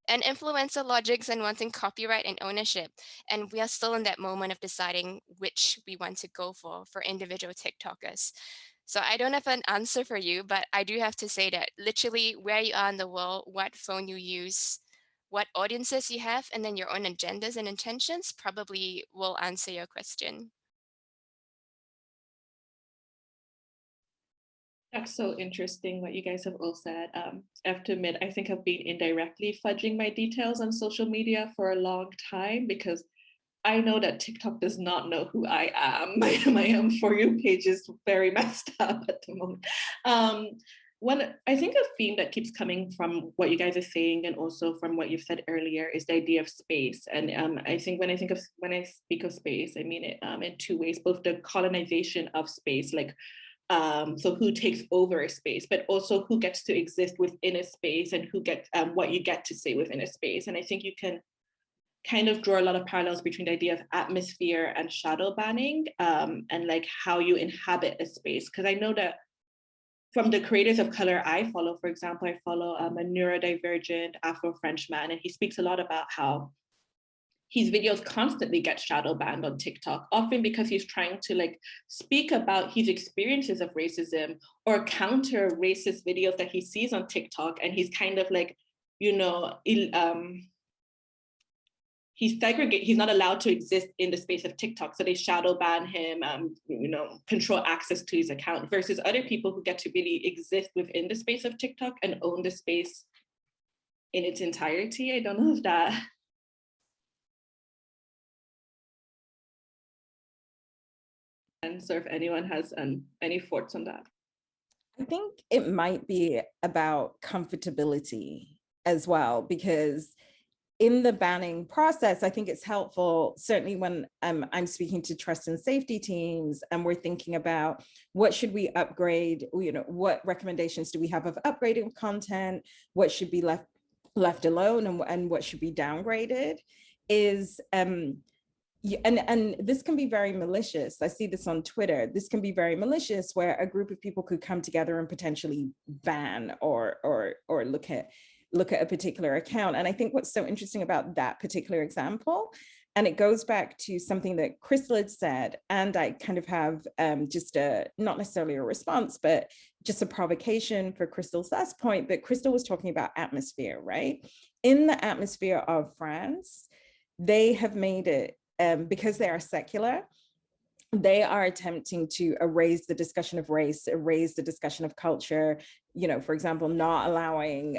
and influencer logics and wanting copyright and ownership. And we are still in that moment of deciding which we want to go for individual TikTokers. So I don't have an answer for you, but I do have to say that literally where you are in the world, what phone you use, what audiences you have, and then your own agendas and intentions probably will answer your question. That's so interesting what you guys have all said. I have to admit, I think I've been indirectly fudging my details on social media for a long time because I know that TikTok does not know who I am. My For You page is very messed up at the moment. When I think a theme that keeps coming from what you guys are saying and also from what you've said earlier is the idea of space. And I think when I speak of space, I mean it in two ways: both the colonization of space, like so who takes over a space, but also who gets to exist within a space and who gets what you get to say within a space. And I think you can kind of draw a lot of parallels between the idea of atmosphere and shadow banning, and like how you inhabit a space. Because I know that from the creators of color I follow, for example, I follow a neurodivergent Afro-French man, and he speaks a lot about how his videos constantly get shadow banned on TikTok, often because he's trying to like speak about his experiences of racism or counter racist videos that he sees on TikTok. And he's kind of like, he's not allowed to exist in the space of TikTok. So they shadow ban him, control access to his account, versus other people who get to really exist within the space of TikTok and own the space in its entirety. I don't know if that. And so if anyone has any thoughts on that. I think it might be about comfortability as well, because in the banning process, I think it's helpful, certainly when I'm speaking to trust and safety teams and we're thinking about what should we upgrade, what recommendations do we have of upgrading content, what should be left alone and what should be downgraded, is and this can be very malicious. I see this on Twitter. This can be very malicious, where a group of people could come together and potentially ban or look at a particular account. And I think what's so interesting about that particular example, and it goes back to something that Crystal had said, and I kind of have just not necessarily a response, but just a provocation for Crystal's last point. But Crystal was talking about atmosphere, right? In the atmosphere of France, they have made it, because they are secular, they are attempting to erase the discussion of race, erase the discussion of culture, for example, not allowing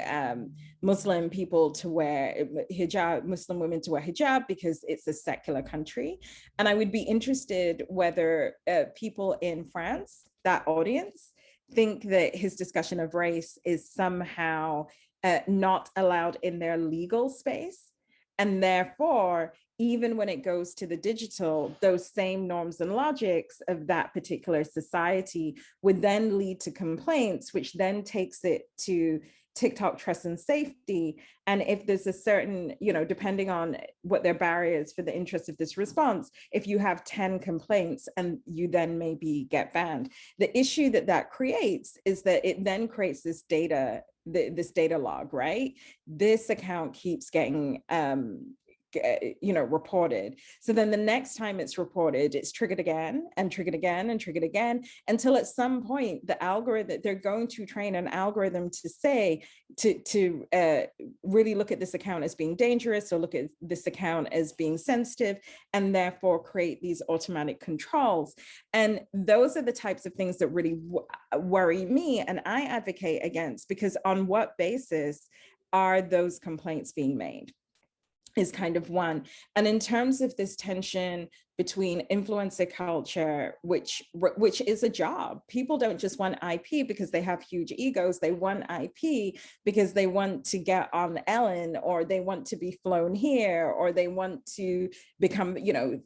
Muslim people to wear hijab, Muslim women to wear hijab, because it's a secular country. And I would be interested whether people in France, that audience, think that his discussion of race is somehow not allowed in their legal space. And therefore, even when it goes to the digital, those same norms and logics of that particular society would then lead to complaints, which then takes it to TikTok trust and safety. And if there's a certain, depending on what their barriers for the interest of this response, if you have 10 complaints and you then maybe get banned, the issue that creates is that it then creates this data log, right? This account keeps getting reported. So then the next time it's reported, it's triggered again and triggered again and triggered again, until at some point the algorithm, they're going to train an algorithm to say, to really look at this account as being dangerous, or look at this account as being sensitive, and therefore create these automatic controls. And those are the types of things that really worry me and I advocate against, because on what basis are those complaints being made? Is kind of one. And in terms of this tension between influencer culture, which is a job, people don't just want IP because they have huge egos. They want IP because they want to get on Ellen, or they want to be flown here, or they want to become,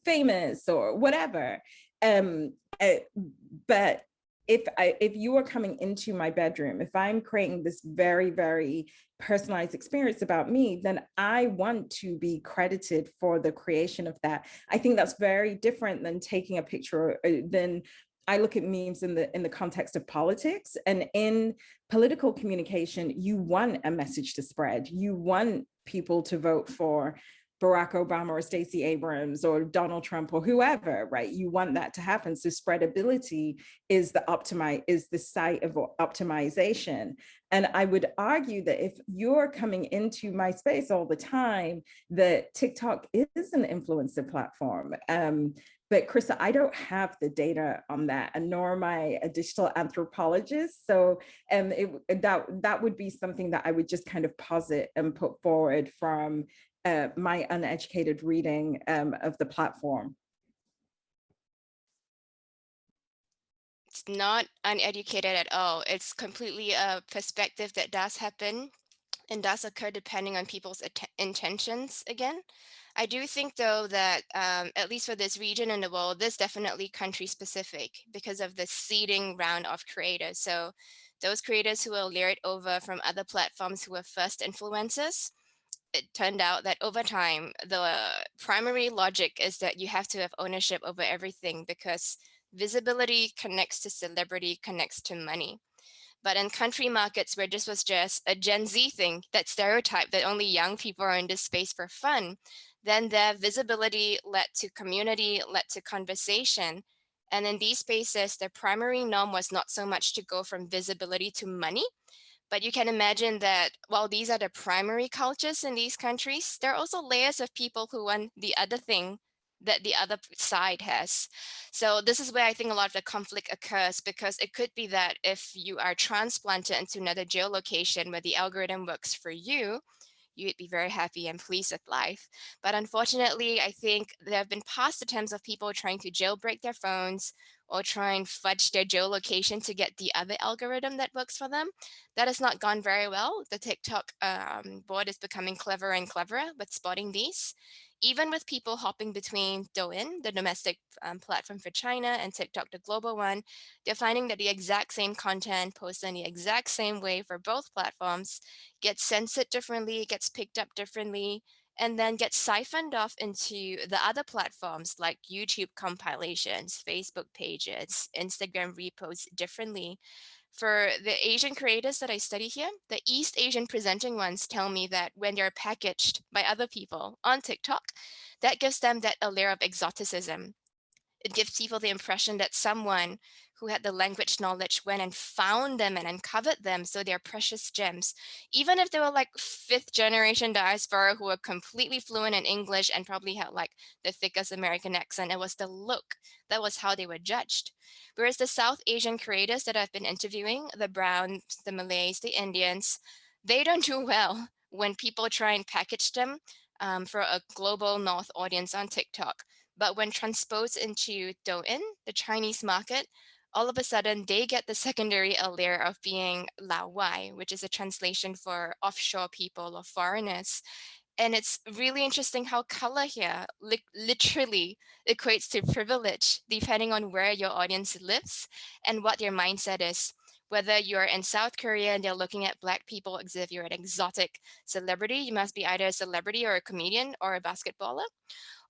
famous or whatever. But if you are coming into my bedroom, if I'm creating this very, very personalized experience about me, then I want to be credited for the creation of that. I think that's very different than taking a picture. Than I look at memes in the context of politics, and in political communication, you want a message to spread. You want people to vote for Barack Obama or Stacey Abrams or Donald Trump or whoever, right? You want that to happen. So spreadability is the site of optimization. And I would argue that if you're coming into my space all the time, that TikTok is an influencer platform. But Krista, I don't have the data on that, and nor am I a digital anthropologist. So that would be something that I would just kind of posit and put forward from my uneducated reading of the platform. It's not uneducated at all. It's completely a perspective that does happen and does occur depending on people's intentions again. I do think, though, that at least for this region in the world, this is definitely country specific because of the seeding round of creators. So those creators who were lured over from other platforms who were first influencers, it turned out that over time, the primary logic is that you have to have ownership over everything, because visibility connects to celebrity, connects to money. But in country markets where this was just a Gen Z thing, that stereotype that only young people are in this space for fun, then their visibility led to community, led to conversation. And in these spaces, the primary norm was not so much to go from visibility to money, but you can imagine that while these are the primary cultures in these countries, there are also layers of people who want the other thing that the other side has. So this is where I think a lot of the conflict occurs, because it could be that if you are transplanted into another geolocation where the algorithm works for you, you'd be very happy and pleased with life. But unfortunately, I think there have been past attempts of people trying to jailbreak their phones or try and fudge their geolocation to get the other algorithm that works for them. That has not gone very well. The TikTok board is becoming cleverer and cleverer with spotting these. Even with people hopping between Douyin, the domestic platform for China, and TikTok, the global one, they're finding that the exact same content posted in the exact same way for both platforms gets censored differently, gets picked up differently, and then gets siphoned off into the other platforms like YouTube compilations, Facebook pages, Instagram reposts differently. For the Asian creators that I study here, the East Asian presenting ones tell me that when they're packaged by other people on TikTok, that gives them that a layer of exoticism. It gives people the impression that someone who had the language knowledge went and found them and uncovered them, so they're precious gems. Even if they were like fifth generation diaspora who were completely fluent in English and probably had like the thickest American accent, it was the look. That was how they were judged. Whereas the South Asian creators that I've been interviewing, the Browns, the Malays, the Indians, they don't do well when people try and package them for a global North audience on TikTok. But when transposed into Douyin, the Chinese market, all of a sudden they get the secondary layer of being Lao Wai, which is a translation for offshore people or foreigners. And it's really interesting how color here literally equates to privilege, depending on where your audience lives and what their mindset is. Whether you're in South Korea and they're looking at Black people as if you're an exotic celebrity, you must be either a celebrity or a comedian or a basketballer.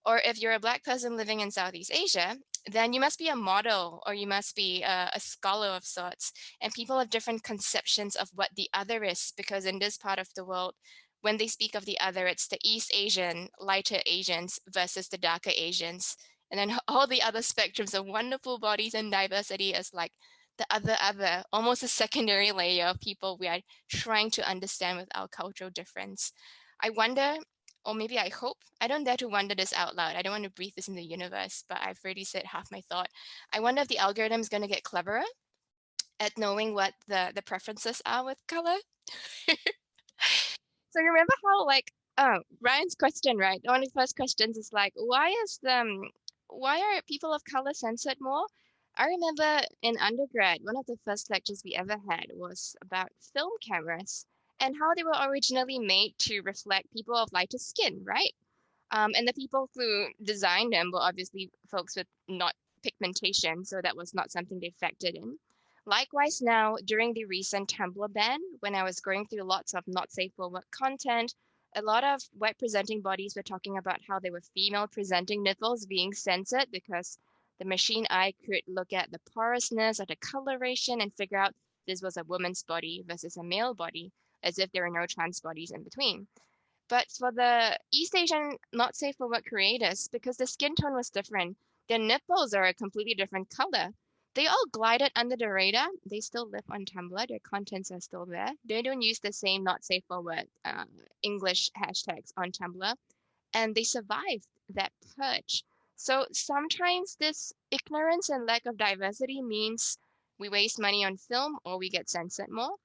Or if you're a Black person living in Southeast Asia, then you must be a model or you must be a scholar of sorts. And people have different conceptions of what the other is, because in this part of the world, when they speak of the other, it's the East Asian, lighter Asians versus the darker Asians. And then all the other spectrums of wonderful bodies and diversity is like the other, almost a secondary layer of people we are trying to understand with our cultural difference. I wonder, or maybe I hope, I don't dare to wonder this out loud. I don't want to breathe this in the universe, but I've already said half my thought. I wonder if the algorithm is going to get cleverer at knowing what the preferences are with color. So remember how like Ryan's question, right? One of the first questions is like, why are people of color censored more? I remember in undergrad, one of the first lectures we ever had was about film cameras and how they were originally made to reflect people of lighter skin, right? And the people who designed them were obviously folks with not pigmentation, so that was not something they factored in. Likewise, now during the recent Tumblr ban, when I was going through lots of not safe for work content, a lot of white presenting bodies were talking about how they were female presenting nipples being censored because the machine eye could look at the porousness or the coloration and figure out this was a woman's body versus a male body, as if there were no trans bodies in between. But for the East Asian not safe for work creators, because the skin tone was different, their nipples are a completely different color. They all glided under the radar. They still live on Tumblr. Their contents are still there. They don't use the same not safe for work English hashtags on Tumblr, and they survived that purge. So sometimes this ignorance and lack of diversity means we waste money on film or we get censored more.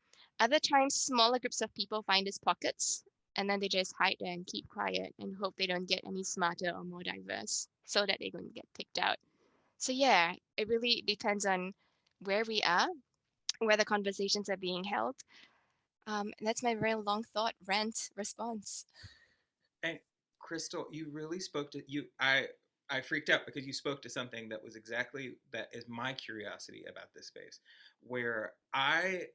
Other times, smaller groups of people find these pockets and then they just hide there and keep quiet and hope they don't get any smarter or more diverse so that they don't get picked out. So yeah, it really depends on where we are, where the conversations are being held. And that's my very long thought, rant, response. And Crystal, you really spoke to you. I freaked out because you spoke to something that was exactly that is my curiosity about this space, where I'm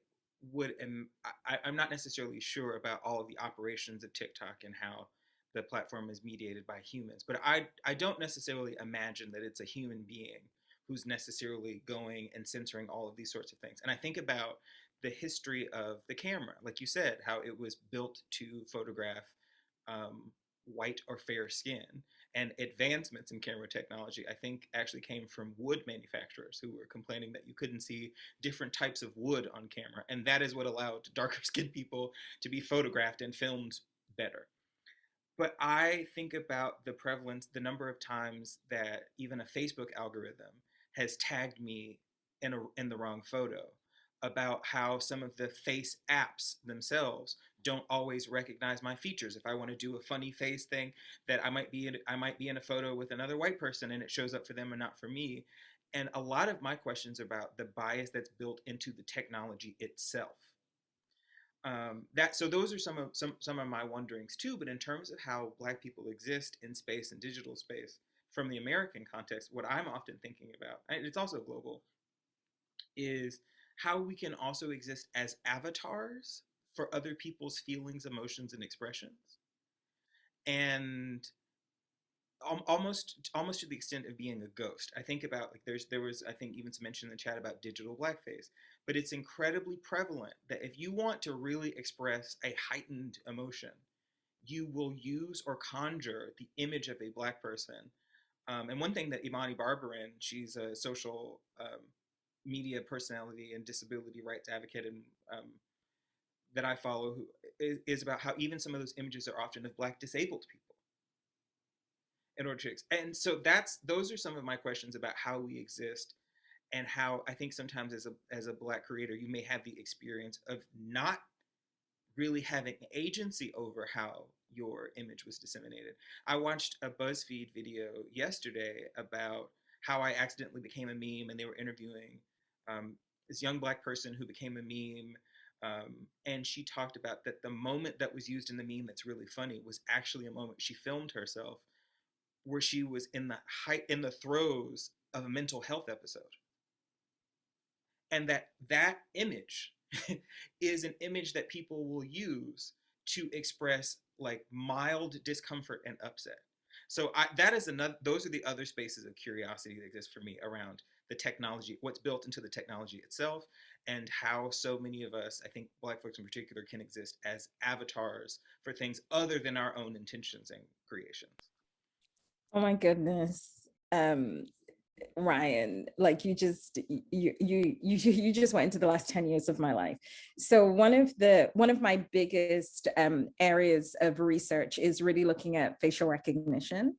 not necessarily sure about all of the operations of TikTok and how the platform is mediated by humans, but I don't necessarily imagine that it's a human being who's necessarily going and censoring all of these sorts of things. And I think about the history of the camera, like you said, how it was built to photograph white or fair skin. And advancements in camera technology, I think, actually came from wood manufacturers who were complaining that you couldn't see different types of wood on camera. And that is what allowed darker skinned people to be photographed and filmed better. But I think about the prevalence, the number of times that even a Facebook algorithm has tagged me in the wrong photo, about how some of the face apps themselves don't always recognize my features. If I want to do a funny face thing, that I might be in a photo with another white person and it shows up for them and not for me. And a lot of my questions are about the bias that's built into the technology itself. So those are some of my wonderings too. But in terms of how Black people exist in space and digital space from the American context, what I'm often thinking about, and it's also global, is how we can also exist as avatars for other people's feelings, emotions, and expressions, and almost to the extent of being a ghost. I think about, like, there was, I think, even some mention in the chat about digital blackface, but it's incredibly prevalent that if you want to really express a heightened emotion, you will use or conjure the image of a Black person. And one thing that Imani Barbarin, she's a social media personality and disability rights advocate, and that I follow, who is about how even some of those images are often of Black disabled people in order to, and so those are some of my questions about how we exist, and how I think sometimes as a Black creator, you may have the experience of not really having agency over how your image was disseminated. I watched a BuzzFeed video yesterday about how I accidentally became a meme, and they were interviewing this young Black person who became a meme. And she talked about that the moment that was used in the meme that's really funny was actually a moment she filmed herself where she was in the throes of a mental health episode, and that image is an image that people will use to express like mild discomfort and upset. So those are the other spaces of curiosity that exist for me around the technology, what's built into the technology itself, and how so many of us, I think Black folks in particular, can exist as avatars for things other than our own intentions and creations. Oh my goodness. Ryan, like you just went into the last 10 years of my life. So one of my biggest areas of research is really looking at facial recognition,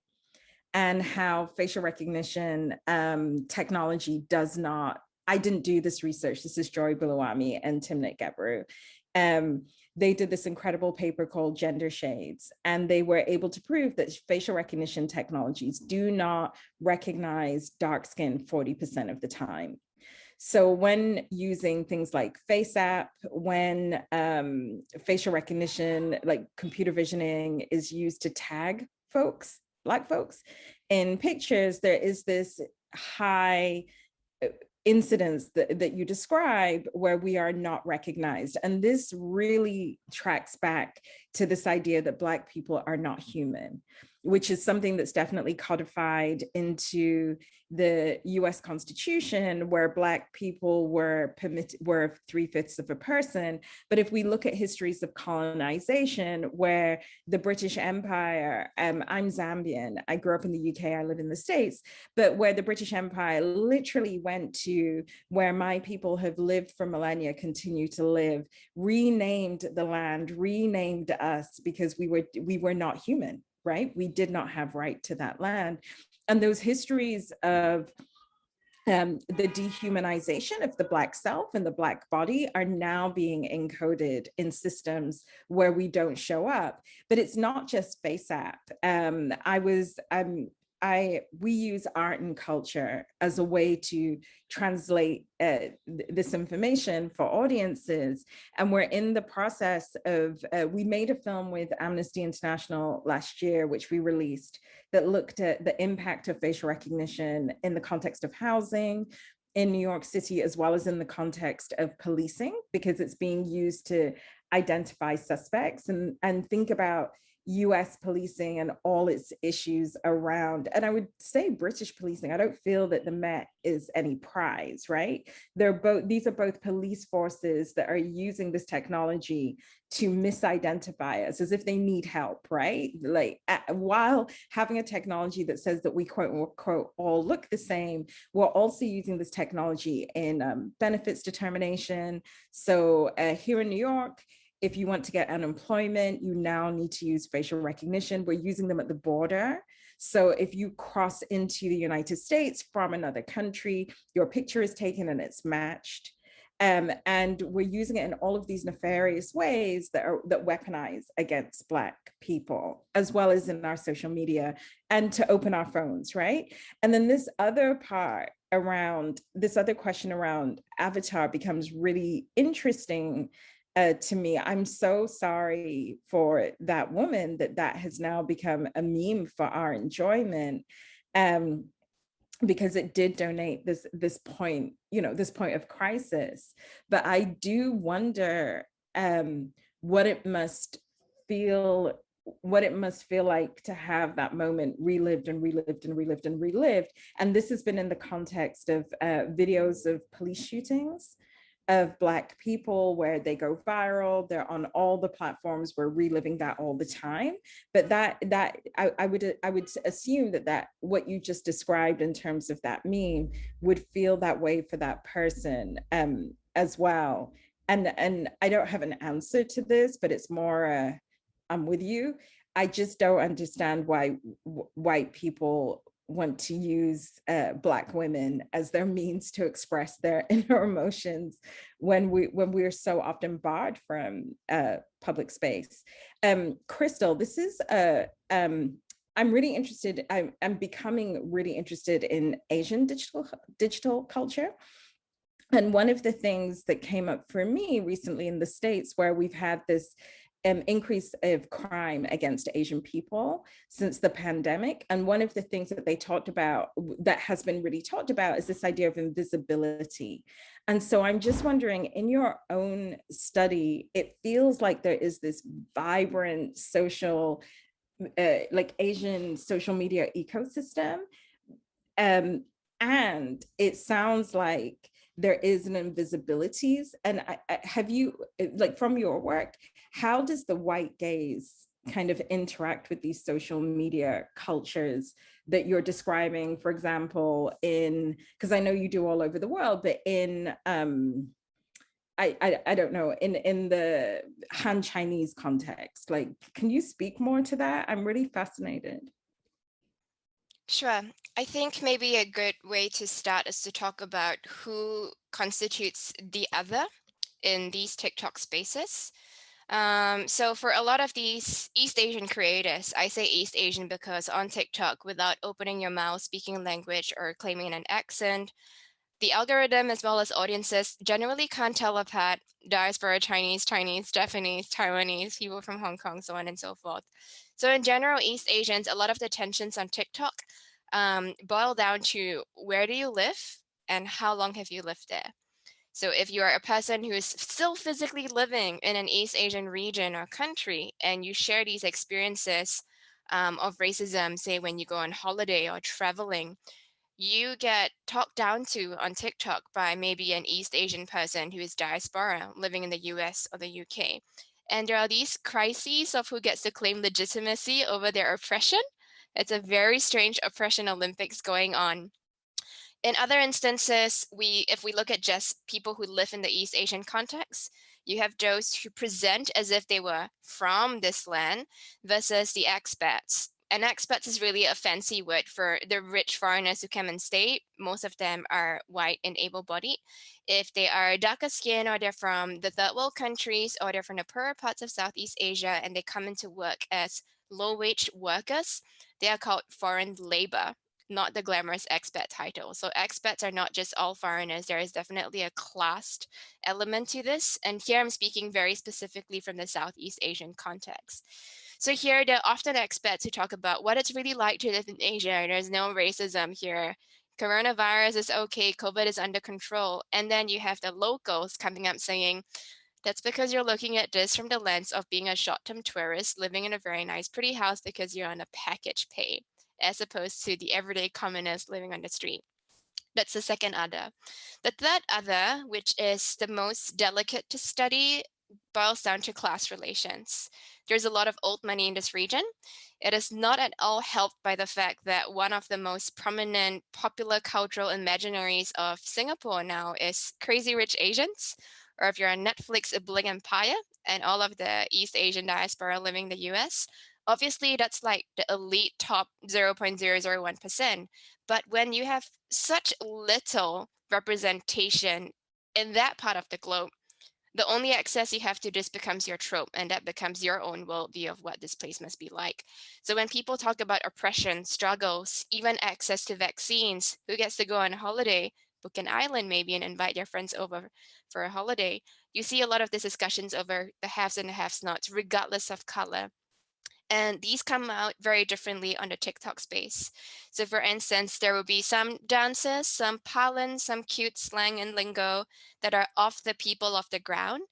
and how facial recognition technology does not, I didn't do this research, this is Joy Bulawami and Timnit Gebru. They did this incredible paper called Gender Shades, and they were able to prove that facial recognition technologies do not recognize dark skin 40% of the time. So when using things like FaceApp, when facial recognition, like computer visioning, is used to tag folks, Black folks, in pictures, there is this high incidents that you describe where we are not recognized. And this really tracks back to this idea that Black people are not human, which is something that's definitely codified into the US Constitution, where Black people were 3/5 of a person. But if we look at histories of colonization, where the British Empire, I'm Zambian, I grew up in the UK, I live in the States, but where the British Empire literally went to where my people have lived for millennia, continue to live, renamed the land, renamed us, because we were not human. Right? We did not have right to that land. And those histories of the dehumanization of the Black self and the Black body are now being encoded in systems where we don't show up. But it's not just FaceApp. We use art and culture as a way to translate this information for audiences. And we're in the process of, we made a film with Amnesty International last year, which we released, that looked at the impact of facial recognition in the context of housing in New York City, as well as in the context of policing, because it's being used to identify suspects and think about US policing and all its issues around, and I would say British policing. I don't feel that the Met is any prize, right? These are both police forces that are using this technology to misidentify us as if they need help, right? Like while having a technology that says that we quote unquote all look the same, we're also using this technology in benefits determination. So here in New York, if you want to get unemployment, you now need to use facial recognition. We're using them at the border. So if you cross into the United States from another country, your picture is taken and it's matched. And we're using it in all of these nefarious ways that weaponize against Black people, as well as in our social media and to open our phones, right? And then this other part around, this other question around avatar becomes really interesting to me. I'm so sorry for that woman that has now become a meme for our enjoyment. Because it did donate this point, this point of crisis. But I do wonder what it must feel like to have that moment relived and relived and relived and relived. And this has been in the context of videos of police shootings of Black people where they go viral. They're on all the platforms. We're reliving that all the time. But I would assume that what you just described in terms of that meme would feel that way for that person as well. And I don't have an answer to this, but it's more I'm with you. I just don't understand why white people want to use Black women as their means to express their inner emotions when we're so often barred from public space. Crystal, this is I'm really interested. I'm becoming really interested in Asian digital culture. And one of the things that came up for me recently in the States, where we've had this increase of crime against Asian people since the pandemic. And one of the things that they talked about, that has been really talked about, is this idea of invisibility. And so I'm just wondering, in your own study, it feels like there is this vibrant social, like Asian social media ecosystem. And it sounds like there is an invisibilities. And have you, like from your work, how does the white gaze kind of interact with these social media cultures that you're describing, for example, because I know you do all over the world, but in, I don't know, in the Han Chinese context, like, can you speak more to that? I'm really fascinated. Sure. I think maybe a good way to start is to talk about who constitutes the other in these TikTok spaces. So for a lot of these East Asian creators, I say East Asian because on TikTok, without opening your mouth, speaking language, or claiming an accent, the algorithm as well as audiences generally can't tell apart diaspora Chinese, Japanese, Taiwanese, people from Hong Kong, so on and so forth. So in general, East Asians, a lot of the tensions on TikTok boil down to where do you live and how long have you lived there? So if you are a person who is still physically living in an East Asian region or country, and you share these experiences of racism, say when you go on holiday or traveling, you get talked down to on TikTok by maybe an East Asian person who is diaspora living in the US or the UK. And there are these crises of who gets to claim legitimacy over their oppression. It's a very strange oppression Olympics going on. In other instances, if we look at just people who live in the East Asian context, you have those who present as if they were from this land versus the expats. And expats is really a fancy word for the rich foreigners who come and stay. Most of them are white and able-bodied. If they are darker skin, or they're from the third world countries, or they're from the poorer parts of Southeast Asia, and they come into work as low-wage workers, they are called foreign labor, not the glamorous expat title. So expats are not just all foreigners. There is definitely a classed element to this. And here I'm speaking very specifically from the Southeast Asian context. So here, there are often expats who talk about what it's really like to live in Asia. There's no racism here. Coronavirus is okay. COVID is under control. And then you have the locals coming up saying, that's because you're looking at this from the lens of being a short-term tourist living in a very nice, pretty house because you're on a package pay, as opposed to the everyday commoners living on the street. That's the second other. The third other, which is the most delicate to study, boils down to class relations. There's a lot of old money in this region. It is not at all helped by the fact that one of the most prominent popular cultural imaginaries of Singapore now is Crazy Rich Asians, or if you're on Netflix, A Bling Empire, and all of the East Asian diaspora living in the US. Obviously, that's like the elite top 0.001%. But when you have such little representation in that part of the globe, the only access you have to this becomes your trope, and that becomes your own worldview of what this place must be like. So when people talk about oppression, struggles, even access to vaccines, who gets to go on a holiday, book an island maybe and invite their friends over for a holiday, you see a lot of these discussions over the haves and the have-nots, regardless of color. And these come out very differently on the TikTok space. So for instance, there will be some dances, some parlance, some cute slang and lingo that are off the people of the ground.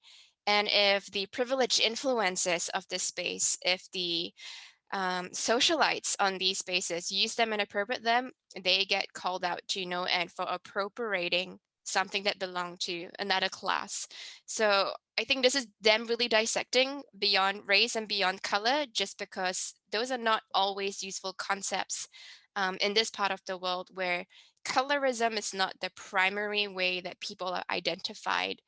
And if the privileged influences of this space, if the socialites on these spaces use them and appropriate them, they get called out to no end for appropriating something that belonged to another class. So I think this is them really dissecting beyond race and beyond color, just because those are not always useful concepts in this part of the world where colorism is not the primary way that people are identified,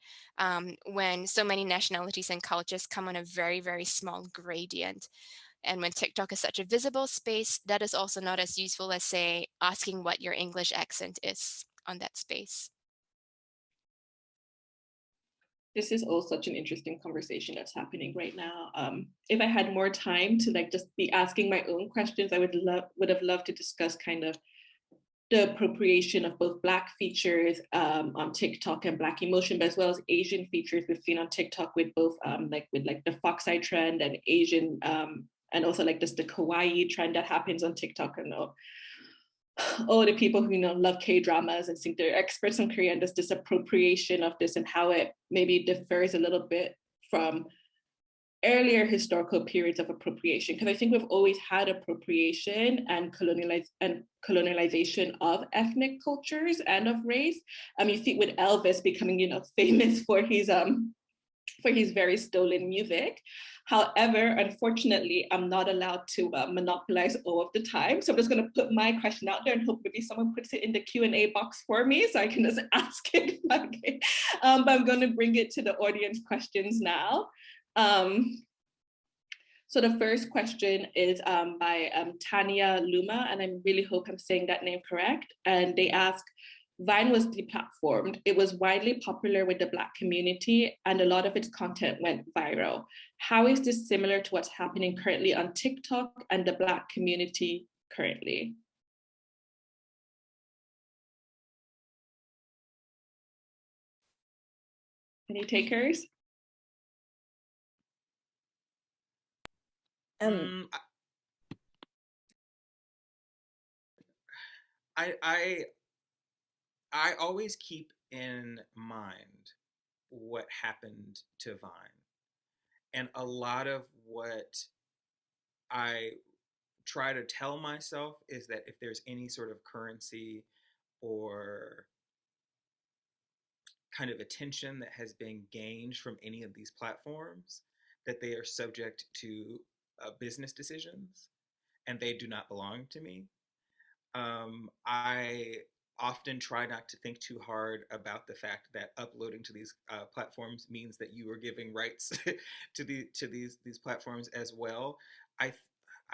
when so many nationalities and cultures come on a very, very small gradient. And when TikTok is such a visible space, that is also not as useful as, say, asking what your English accent is on that space. This is all such an interesting conversation that's happening right now. If I had more time to like just be asking my own questions, I would have loved to discuss kind of the appropriation of both Black features on TikTok and Black emotion, but as well as Asian features we've seen on TikTok with both like the fox eye trend and Asian, and also like just the kawaii trend that happens on TikTok, and all the people who love K-dramas and think they're experts on Korea, and this appropriation of this and how it maybe differs a little bit from earlier historical periods of appropriation, because I think we've always had appropriation and colonialization of ethnic cultures and of race. You see with Elvis becoming famous for his very stolen music. However, unfortunately, I'm not allowed to monopolize all of the time. So I'm just going to put my question out there and hope maybe someone puts it in the Q&A box for me so I can just ask it. Okay. But I'm going to bring it to the audience questions now. So the first question is by Tanya Luma, and I really hope I'm saying that name correct. And they ask, Vine was deplatformed. It was widely popular with the Black community and a lot of its content went viral. How is this similar to what's happening currently on TikTok and the Black community currently? Any takers? I always keep in mind what happened to Vine. And a lot of what I try to tell myself is that if there's any sort of currency or kind of attention that has been gained from any of these platforms, that they are subject to business decisions and they do not belong to me. I often try not to think too hard about the fact that uploading to these platforms means that you are giving rights to these platforms as well. I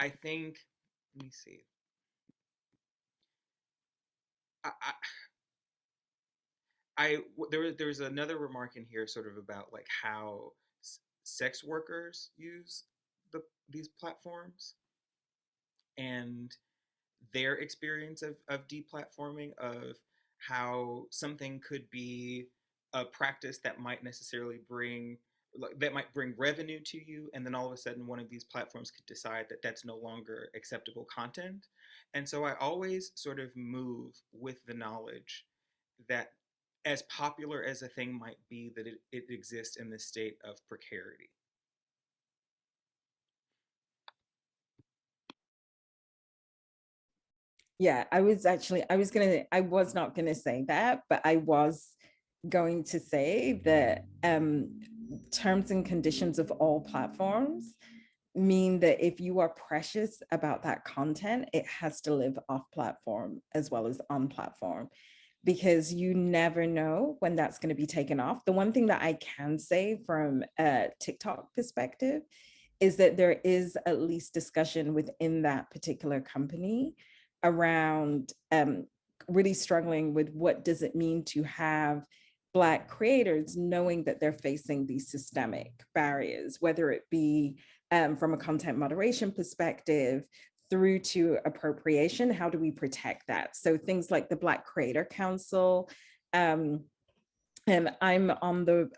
think, let me see. There's another remark in here sort of about like how sex workers use these platforms and their experience of deplatforming, of how something could be a practice that might bring revenue to you, and then all of a sudden one of these platforms could decide that that's no longer acceptable content. And so I always sort of move with the knowledge that as popular as a thing might be, that it exists in this state of precarity. Yeah, I was not gonna say that, but I was going to say that terms and conditions of all platforms mean that if you are precious about that content, it has to live off platform as well as on platform, because you never know when that's going to be taken off. The one thing that I can say from a TikTok perspective is that there is at least discussion within that particular company around really struggling with what does it mean to have Black creators knowing that they're facing these systemic barriers, whether it be from a content moderation perspective through to appropriation. How do we protect that? So things like the Black Creator Council, and I'm on the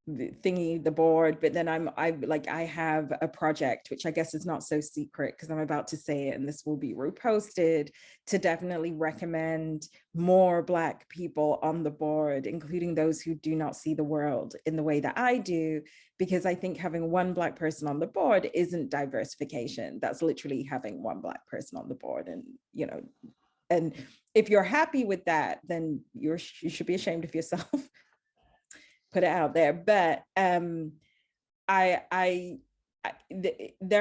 the board, but then I have a project, which I guess is not so secret because I'm about to say it and this will be reposted, to definitely recommend more Black people on the board, including those who do not see the world in the way that I do, because I think having one Black person on the board isn't diversification. That's literally having one Black person on the board. And, you know, and if you're happy with that, then you should be ashamed of yourself. Put it out there. But there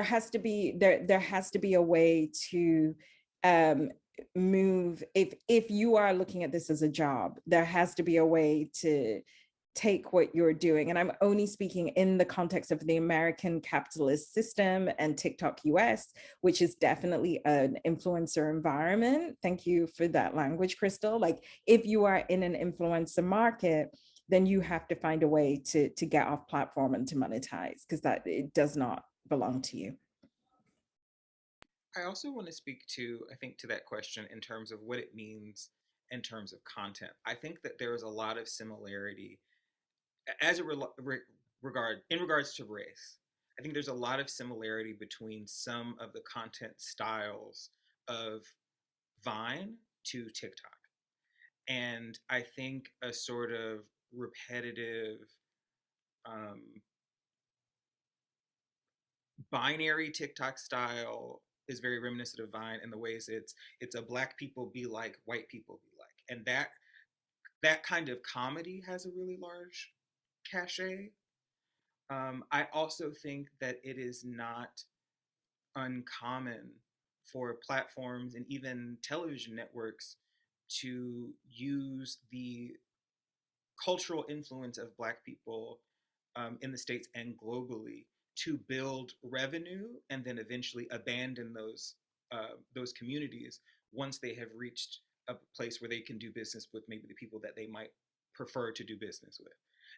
has to be a way to move. If you are looking at this as a job, there has to be a way to take what you're doing. And I'm only speaking in the context of the American capitalist system and TikTok US, which is definitely an influencer environment. Thank you for that language, Crystal. Like, if you are in an influencer market, then you have to find a way to get off platform and to monetize, because that it does not belong to you. I also want to speak to, I think, to that question in terms of what it means in terms of content. I think that there is a lot of similarity as in regards to race. I think there's a lot of similarity between some of the content styles of Vine to TikTok. And I think a sort of repetitive binary TikTok style is very reminiscent of Vine in the ways it's a Black people be like, white people be like, and that kind of comedy has a really large cachet. I also think that it is not uncommon for platforms and even television networks to use the cultural influence of Black people in the States and globally to build revenue and then eventually abandon those communities once they have reached a place where they can do business with maybe the people that they might prefer to do business with.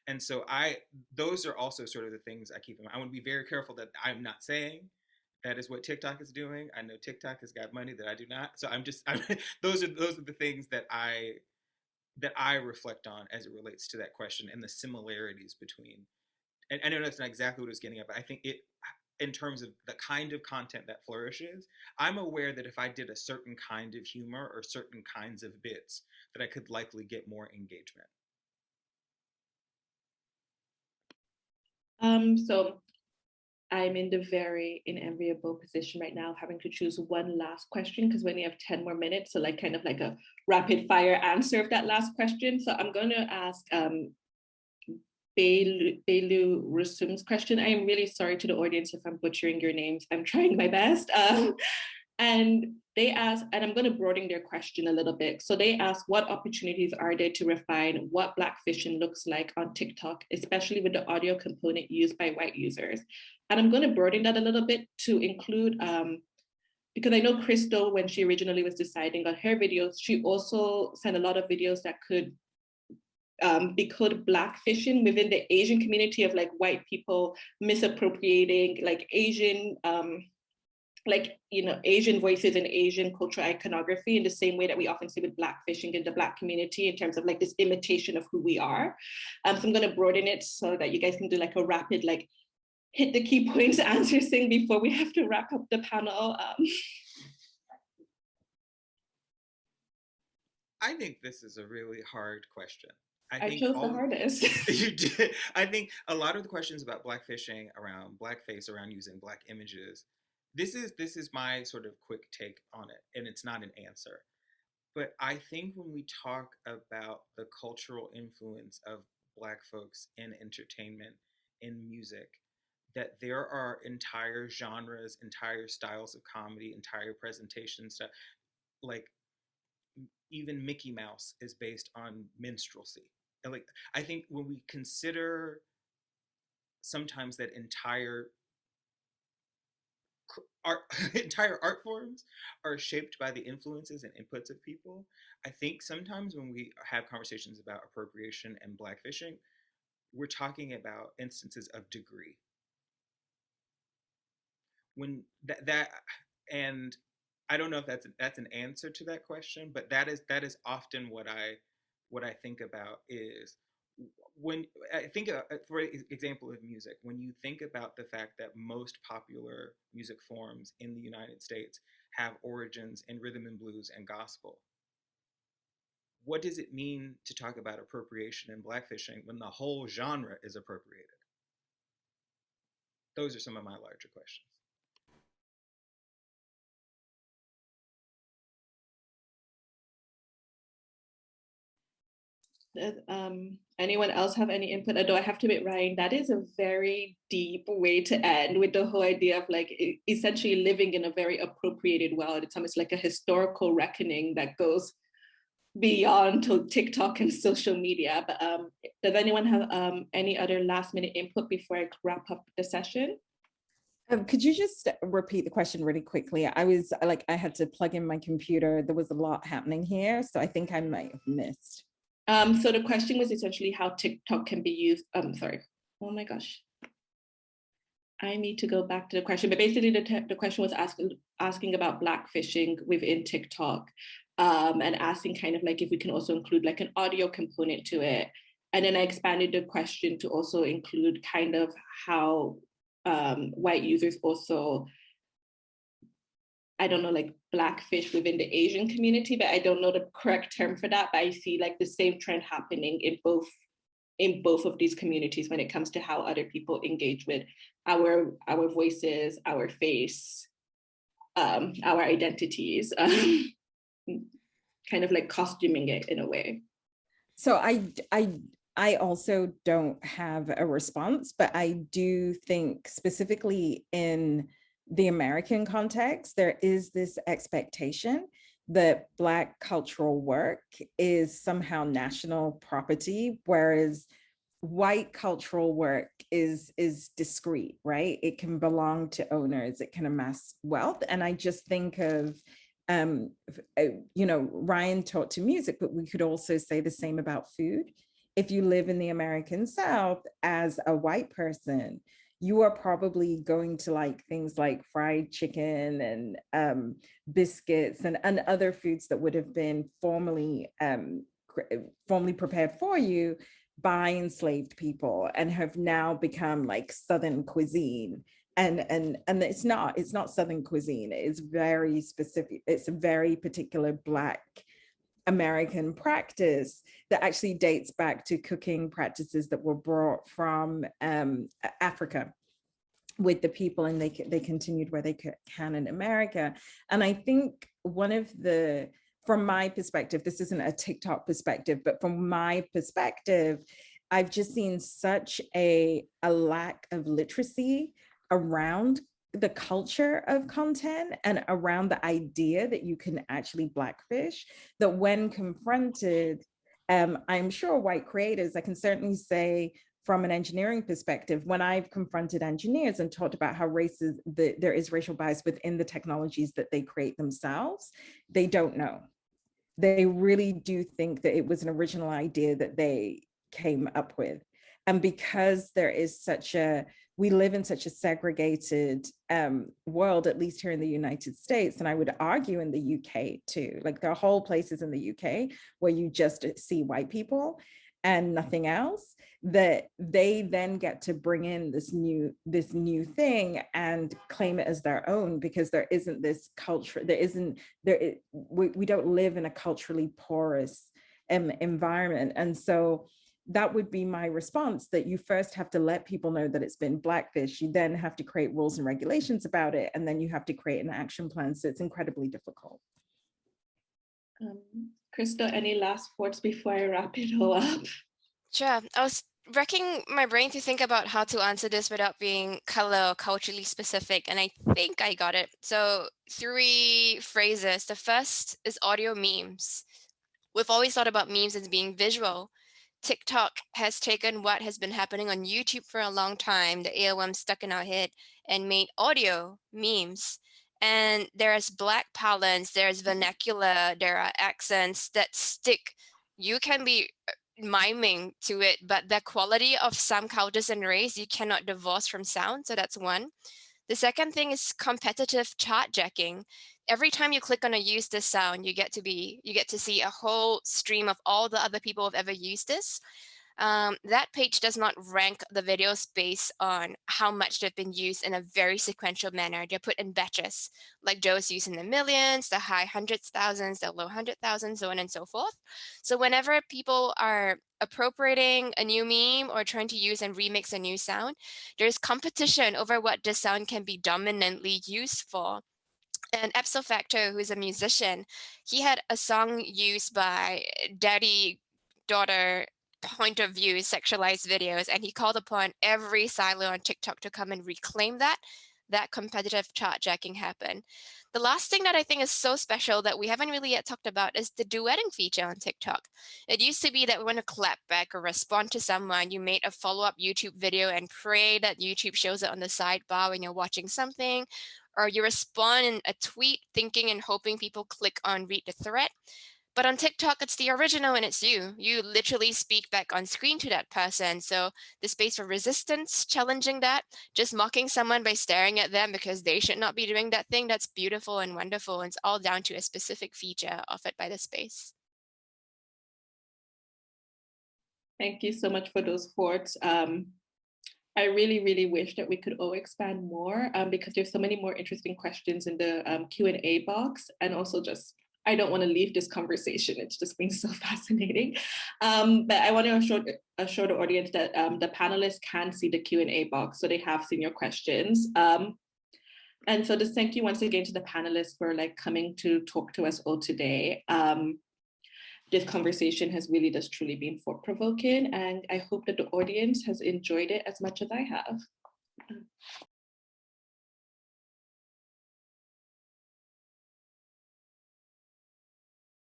And so those are also sort of the things I keep in mind. I want to be very careful that I'm not saying that is what TikTok is doing. I know TikTok has got money that I do not. So those are the things that I reflect on as it relates to that question and the similarities between, and I know that's not exactly what it was getting at, but I think it, in terms of the kind of content that flourishes, I'm aware that if I did a certain kind of humor or certain kinds of bits, that I could likely get more engagement. So I'm in the very unenviable position right now, having to choose one last question because we only have 10 more minutes. So kind of like a rapid fire answer of that last question. So I'm going to ask Belu Rusum's question. I am really sorry to the audience if I'm butchering your names. I'm trying my best. And they asked, and I'm going to broaden their question a little bit. So they asked, what opportunities are there to refine what Blackfishing looks like on TikTok, especially with the audio component used by white users? And I'm going to broaden that a little bit to include, because I know Crystal, when she originally was deciding on her videos, she also sent a lot of videos that could be called Blackfishing within the Asian community of like white people misappropriating like Asian, Asian voices and Asian cultural iconography in the same way that we often see with Blackfishing in the Black community in terms of like this imitation of who we are. So I'm going to broaden it so that you guys can do like a rapid, like hit the key points answer thing before we have to wrap up the panel. I think this is a really hard question. I chose the hardest. You did. I think a lot of the questions about Blackfishing, around blackface, around using Black images, this is my sort of quick take on it, and it's not an answer. But I think when we talk about the cultural influence of Black folks in entertainment, in music, that there are entire genres, entire styles of comedy, entire presentation stuff, like even Mickey Mouse is based on minstrelsy. And like, I think when we consider sometimes that entire our entire art forms are shaped by the influences and inputs of people. I think sometimes when we have conversations about appropriation and blackfishing, we're talking about instances of degree. When that and I don't know if that's an answer to that question, but that is often what I think about is when I think, for example, of music, when you think about the fact that most popular music forms in the United States have origins in rhythm and blues and gospel, what does it mean to talk about appropriation and blackfishing when the whole genre is appropriated? Those are some of my larger questions. Anyone else have any input? Although I have to admit, Ryan, that is a very deep way to end with the whole idea of like essentially living in a very appropriated world. It's almost like a historical reckoning that goes beyond to TikTok and social media. But does anyone have any other last minute input before I wrap up the session? Could you just repeat the question really quickly? I had to plug in my computer. There was a lot happening here, so I think I might have missed. So the question was essentially how TikTok can be used. Sorry. Oh my gosh. I need to go back to the question, but basically the question was asking about blackfishing within TikTok, and asking kind of like if we can also include like an audio component to it. And then I expanded the question to also include kind of how white users also, I don't know, like blackfish within the Asian community, but I don't know the correct term for that. But I see like the same trend happening in both of these communities when it comes to how other people engage with our voices, our face, our identities, kind of like costuming it in a way. So I also don't have a response, but I do think specifically in the American context, there is this expectation that Black cultural work is somehow national property, whereas white cultural work is discrete, right? It can belong to owners, it can amass wealth. And I just think of, Ryan talked to music, but we could also say the same about food. If you live in the American South as a white person, you are probably going to like things like fried chicken and biscuits and other foods that would have been formerly prepared for you by enslaved people and have now become like Southern cuisine. And it's not Southern cuisine. It's very specific. It's a very particular Black American practice that actually dates back to cooking practices that were brought from Africa with the people, and they continued where they can in America. And I think one of the, from my perspective, this isn't a TikTok perspective, but from my perspective, I've just seen such a lack of literacy around the culture of content and around the idea that you can actually blackfish, that when confronted, I'm sure white creators, I can certainly say from an engineering perspective, when I've confronted engineers and talked about how there is racial bias within the technologies that they create themselves, they don't know. They really do think that it was an original idea that they came up with. And because we live in such a segregated world, at least here in the United States, and I would argue in the UK too, like there are whole places in the UK where you just see white people and nothing else, that they then get to bring in this new thing and claim it as their own, because there isn't this culture, we don't live in a culturally porous environment. And so that would be my response, that you first have to let people know that it's been blackfish, you then have to create rules and regulations about it, and then you have to create an action plan. So it's incredibly difficult. Krista, any last thoughts before I wrap it all up? Sure. I was racking my brain to think about how to answer this without being color or culturally specific, and I think I got it. So 3 phrases. The first is audio memes. We've always thought about memes as being visual, TikTok has taken what has been happening on YouTube for a long time, the AOM stuck in our head, and made audio memes. And there's black parlance, there's vernacular, there are accents that stick. You can be miming to it, but the quality of some cultures and race you cannot divorce from sound. So that's one. The second thing is competitive chart jacking. Every time you click on a use this sound, you get to see a whole stream of all the other people who've ever used this. That page does not rank the videos based on how much they've been used in a very sequential manner. They're put in batches, like Joe's used in the millions, the high hundreds, thousands, the low 100,000, so on and so forth. So whenever people are appropriating a new meme or trying to use and remix a new sound, there's competition over what this sound can be dominantly used for. And Epso Facto, who's a musician, he had a song used by daddy, daughter, point of view, sexualized videos, and he called upon every silo on TikTok to come and reclaim that competitive chart jacking happened. The last thing that I think is so special that we haven't really yet talked about is the duetting feature on TikTok. It used to be that when you clap back or respond to someone, you made a follow-up YouTube video and pray that YouTube shows it on the sidebar when you're watching something, or you respond in a tweet thinking and hoping people click on read the thread. But on TikTok, it's the original and it's you. You literally speak back on screen to that person. So the space for resistance, challenging that, just mocking someone by staring at them because they should not be doing that thing, that's beautiful and wonderful. And it's all down to a specific feature offered by the space. Thank you so much for those thoughts. I really, really wish that we could all expand more because there's so many more interesting questions in the Q&A box, and also just, I don't want to leave this conversation. It's just been so fascinating. But I want to assure the audience that the panelists can see the Q&A box, so they have seen your questions. And so just thank you once again to the panelists for coming to talk to us all today. This conversation has really just truly been thought-provoking, and I hope that the audience has enjoyed it as much as I have.